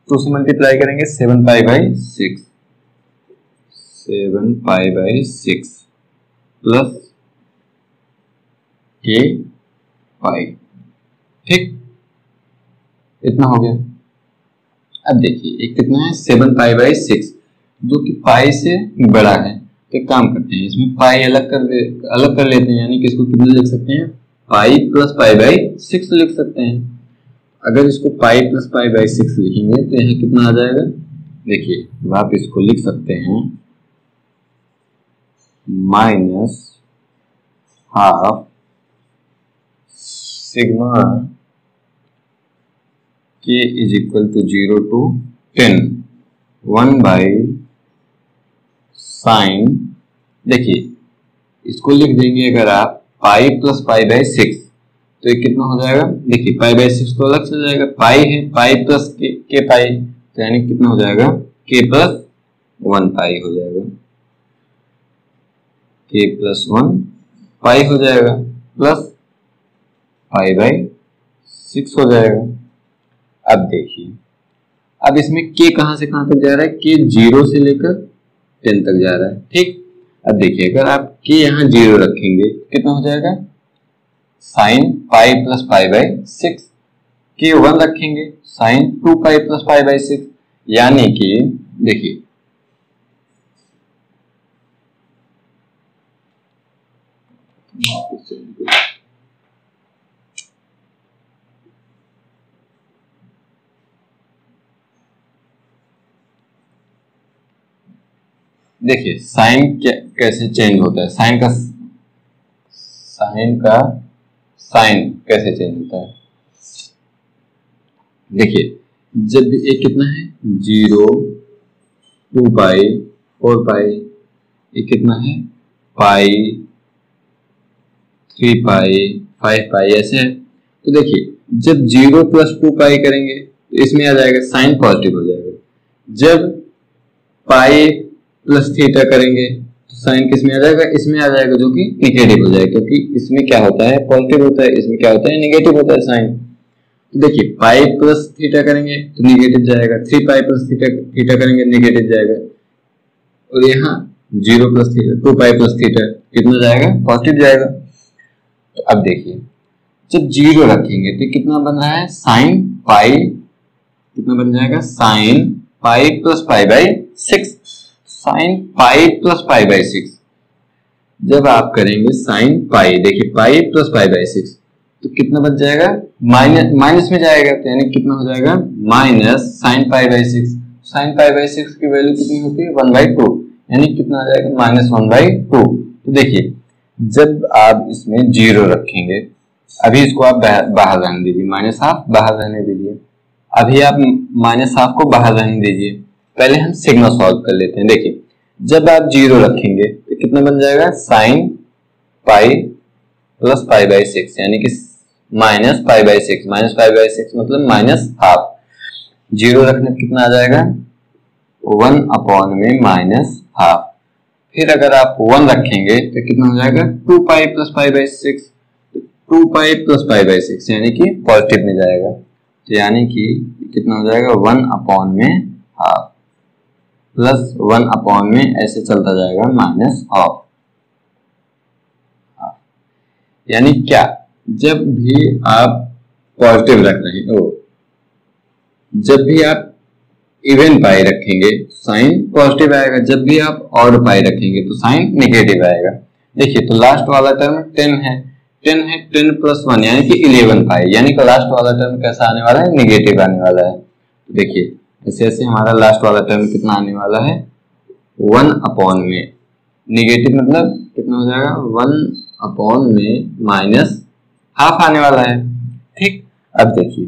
2 से मल्टीप्लाई करेंगे 7π/6 प्लस k π। ठीक, इतना हो गया। अब देखिए एक कितना है, 7π/6 जो कि पाई से बड़ा है, तो एक काम करते हैं, इसमें पाई अलग कर लेते हैं, यानी कि इसको कितना लिख सकते हैं, पाई प्लस π/6 लिख सकते हैं। अगर इसको पाई प्लस π/6 लिखेंगे तो यहाँ कितना आ जाएगा, देखिए अब आप इसको लिख सकते हैं -½ sigma k is equal to 0 to 10 1/sin sine, देखिए इसको लिख देंगे अगर आप पाई प्लस पाई बाई 6, तो ये कितना हो जाएगा, देखिए पाई बाई 6 तो अलग से जाएगा, पाई है, पाई प्लस के पाई, तो यानी कितना हो जाएगा, के प्लस 1 पाई हो जाएगा, के प्लस 1 पाई हो जाएगा, प्लस पाई बाई 6 हो जाएगा। अब देखिए, अब इसमें के कहां से कहां तक जा रहा है, के 0 से लेकर 10 तक जा रहा है, ठीक। अब देखिए अगर आप के यहाँ 0 रखेंगे कितना हो जाएगा, sine pi plus pi by 6, के 1 रखेंगे sine 2 pi plus pi by 6, यानी कि देखिए देखिए साइन कैसे चेंज होता है, साइन का साइन कैसे चेंज होता है, देखिए जब ये कितना है 0 2 पाई 4 पाई, ये कितना है पाई 3 पाई 5 पाई ऐसे है। तो देखिए जब 0 प्लस 2 पाई करेंगे तो इसमें आ जाएगा साइन पॉजिटिव हो जाएगा, जब पाई प्लस थीटा करेंगे तो साइन किस में आ जाएगा, इसमें आ जाएगा जो कि निगेटिव हो जाएगा, क्योंकि इसमें क्या होता है पॉजिटिव होता है, इसमें क्या होता है निगेटिव होता है साइन। तो देखिए पाई प्लस थीटा करेंगे तो निगेटिव जाएगा, 3 पाई प्लस थीटा करेंगे निगेटिव जाएगा, और यहाँ 0 plus theta 2 pi plus theta कितना जाएगा, पॉजिटिव जाएगा। तो अब देखिए जब 0 रखेंगे तो कितना बन रहा है, साइन पाई कितना बन जाएगा, sine pi plus pi by 6, sign pi plus pi by 6, जब आप करेंगे साइन पाई, देखिए पाई प्लस पाई बाई 6 तो कितना बच जाएगा, माइनस में जाएगा, तो यानी कितना हो जाएगा minus sine pi by 6, sine pi by 6 की वैल्यू कितनी होती है 1/2, यानी कितना आ जाएगा -1/2। तो देखिए जब आप इसमें 0 रखेंगे, अभी इसको आप बाहर रहने दीजिए, -12 बाहर रहने दीजिए, अभी आप -12 को बाहर रहने दीजिए, पहले हम सिग्मा सॉल्व कर लेते हैं। देखिए जब आप 0 रखेंगे तो कितना बन जाएगा, sine pi plus pi by 6, यानी कि minus pi by 6, minus pi by 6 मतलब -12, 0 रखने पर कितना आ जाएगा 1 में -12, फिर अगर आप 1 रखेंगे तो कितना हो जाएगा 2 pi plus pi by 6, 2 pi plus pi by 6 यानी कि पॉजिटिव में जाएगा, तो यानी कि कितना हो जाएगा 1 में हाफ प्लस 1 में ऐसे चलता जाएगा -12, यानी क्या, जब भी आप पॉजिटिव रख रहे हैं, जब भी आप इवन पाई रखेंगे साइन पॉजिटिव आएगा, जब भी आप ऑड पाई रखेंगे तो साइन नेगेटिव आएगा। देखिए तो लास्ट वाला टर्म 10 है, 10 प्लस 1 यानी कि 11 पाई, यानी कि लास्ट वाला टर्म कैसा आने वाला है, नेगेटिव आने वाला है। तो देखिए ऐसे ऐसे हमारा लास्ट वाला टर्म कितना आने वाला है 1 में, नेगेटिव मतलब कितना हो जाएगा 1 में -12 आने वाला है, ठीक। अब देखिए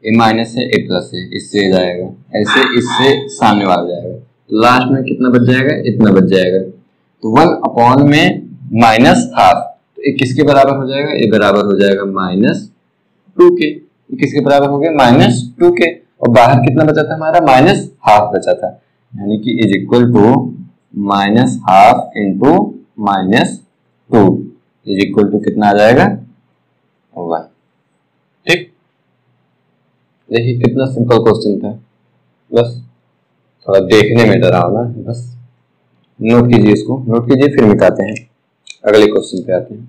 ए माइनस है ए प्लस है, इससे जाएगा ऐसे, इससे सामने वाला जाएगा, तो लास्ट में कितना बच जाएगा, इतना बच जाएगा। तो 1 में -12 तो ये किसके बराबर हो जाएगा, ये बराबर हो जाएगा -2 के, किसके बराबर हो गया -2 के, और बाहर कितना बचा था हमारा -12 बचा था, यानी कि is equal to -12 into -2 is equal to कितना आ जाएगा 1, ठीक। देखिए कितना सिंपल क्वेश्चन था, बस थोड़ा देखने में डरावना, बस नोट कीजिए, इसको नोट कीजिए, फिर मिटाते हैं, अगले क्वेश्चन पे आते हैं।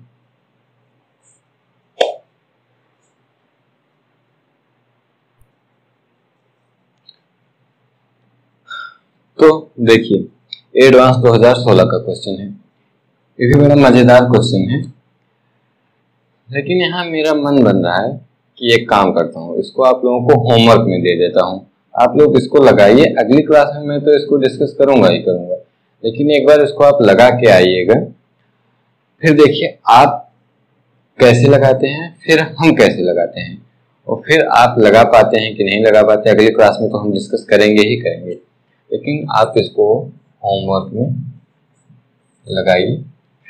तो देखिए एडवांस 2016 का क्वेश्चन है, ये भी बड़ा मजेदार क्वेश्चन है, लेकिन यहाँ मेरा मन बन रहा है कि एक काम करता हूँ, इसको आप लोगों को होमवर्क में दे देता हूँ, आप लोग इसको लगाइए, अगली क्लास में मैं तो इसको डिस्कस करूंगा ही करूंगा, लेकिन एक बार इसको आप लगा के आइएगा, फिर देखिए आप कैसे लगाते हैं, फिर हम कैसे लगाते हैं, और फिर आप लगा पाते हैं कि नहीं लगा पाते, अगली क्लास में तो हम डिस्कस करेंगे ही करेंगे, लेकिन आप इसको होमवर्क में लगाइए,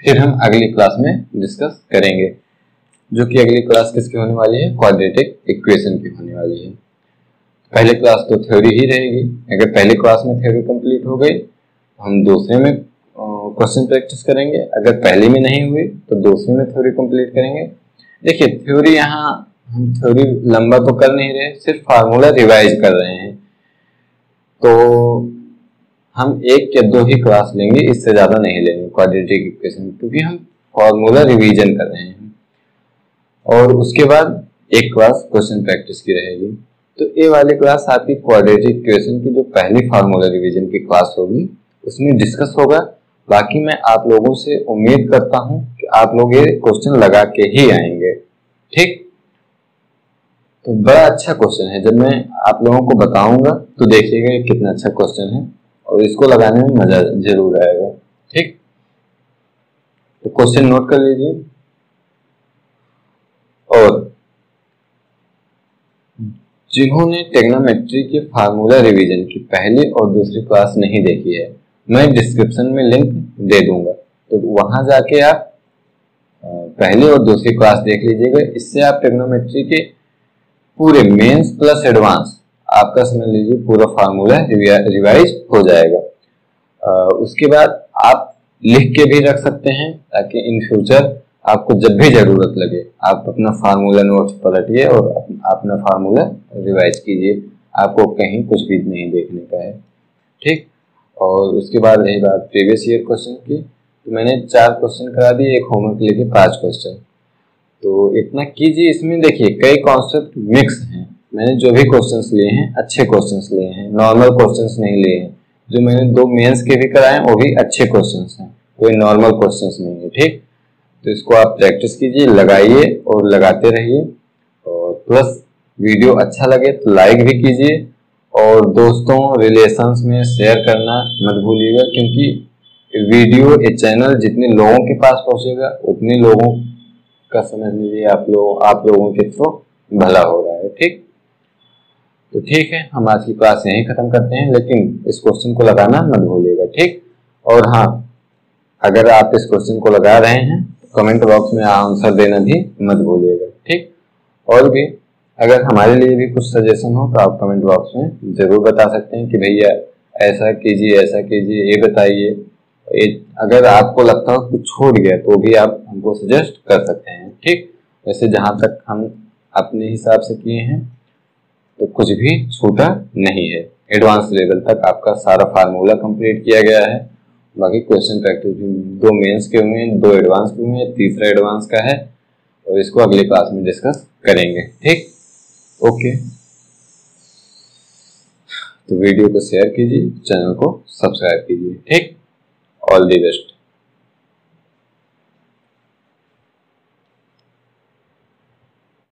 फिर हम अगली क्लास में डिस्कस करेंगे, जो कि अगली क्लास किसकी होने वाली है, क्वाड्रेटिक इक्वेशन की होने वाली है। पहले क्लास तो थ्योरी ही रहेगी। अगर पहले क्लास में थ्योरी कंप्लीट हो गई तो हम दूसरे में क्वेश्चन प्रैक्टिस करेंगे, अगर पहले में नहीं हुई तो दूसरे में थ्योरी कंप्लीट करेंगे। देखिए थ्योरी यहाँ हम थ्योरी लंबा तो कर नहीं रहे, सिर्फ फार्मूला रिवाइज कर रहे हैं, तो हम एक या दो ही क्लास लेंगे, इससे ज्यादा नहीं लेंगे क्वाड्रेटिक इक्वेशन, क्योंकि हम फार्मूला रिवीजन कर रहे हैं। और उसके बाद एक क्लास क्वेश्चन प्रैक्टिस की रहेगी। तो ये वाली क्लास आपकी क्वाड्रेटिक इक्वेशन की जो पहली फार्मूला रिवीजन की क्लास होगी उसमें डिस्कस होगा। बाकी मैं आप लोगों से उम्मीद करता हूं कि आप लोग ये क्वेश्चन लगा के ही आएंगे। ठीक, तो बड़ा अच्छा क्वेश्चन है, जब मैं आप लोगों को बताऊंगा तो देखिएगा ये कितना अच्छा क्वेश्चन है और इसको लगाने में मजा जरूर आएगा। ठीक, तो क्वेश्चन नोट कर लीजिए। और जिन्होंने ट्रिग्नोमेट्री के फार्मूला रिवीजन की पहली और दूसरी क्लास नहीं देखी है, मैं डिस्क्रिप्शन में लिंक दे दूंगा, तो वहां जाके आप पहली और दूसरी क्लास देख लीजिएगा। इससे आप ट्रिग्नोमेट्री के पूरे मेंस प्लस एडवांस आपका समझ लीजिए पूरा फार्मूला रिवाइज हो जाएगा। उसके बाद आप लिख के भी रख सकते हैं, ताकि इन फ्यूचर आपको जब भी जरूरत लगे आप अपना फार्मूला नोट्स पलटिए और अपना फार्मूला रिवाइज कीजिए, आपको कहीं कुछ भी नहीं देखने का है। ठीक, और उसके बाद रही बात प्रीवियस ईयर क्वेश्चन की, तो मैंने 4 क्वेश्चन करा दिए, एक होमवर्क लेके 5 क्वेश्चन, तो इतना कीजिए। इसमें देखिए कई कॉन्सेप्ट मिक्स हैं, मैंने जो भी क्वेश्चंस लिए हैं अच्छे क्वेश्चंस लिए हैं, नॉर्मल क्वेश्चंस नहीं लिए हैं। जो मैंने 2 मेंस के भी कराए वो भी अच्छे क्वेश्चंस हैं, कोई नॉर्मल क्वेश्चंस नहीं है। ठीक, तो इसको आप प्रैक्टिस कीजिए, लगाइए और लगाते रहिए। और प्लस वीडियो अच्छा लगे तो लाइक भी कीजिए और दोस्तों रिलेशंस में शेयर करना मत भूलिएगा, क्योंकि वीडियो ये चैनल जितने लोगों के पास पहुंचेगा उतने लोगों का समझ लीजिए आप लोगों के थ्रू भला हो रहा है। ठीक, तो ठीक है, हम आज की क्लास यहीं खत्म करते हैं, लेकिन इस क्वेश्चन को लगाना मत भूलिएगा। ठीक, और हाँ, अगर आप इस क्वेश्चन को लगा रहे हैं कमेंट बॉक्स में आंसर देना भी मत भूलिएगा। ठीक, और भी अगर हमारे लिए भी कुछ सजेशन हो तो आप कमेंट बॉक्स में जरूर बता सकते हैं कि भैया ऐसा कीजिए, ऐसा कीजिए, ये बताइए। अगर आपको लगता हो कुछ छूट गया तो भी आप हमको सजेस्ट कर सकते हैं। ठीक, वैसे जहां तक हम अपने हिसाब से किए हैं तो कुछ भी छूटा नहीं है, एडवांस लेवल तक आपका सारा फार्मूला कंप्लीट किया गया है। बाकी क्वेश्चन प्रैक्टिस भी 2 मेंस के हुए हैं, 2 एडवांस के हुए हैं, तीसरा एडवांस का है और इसको अगली क्लास में डिस्कस करेंगे। ठीक, ओके, तो वीडियो को शेयर कीजिए, चैनल को सब्सक्राइब कीजिए। ठीक, ऑल द बेस्ट।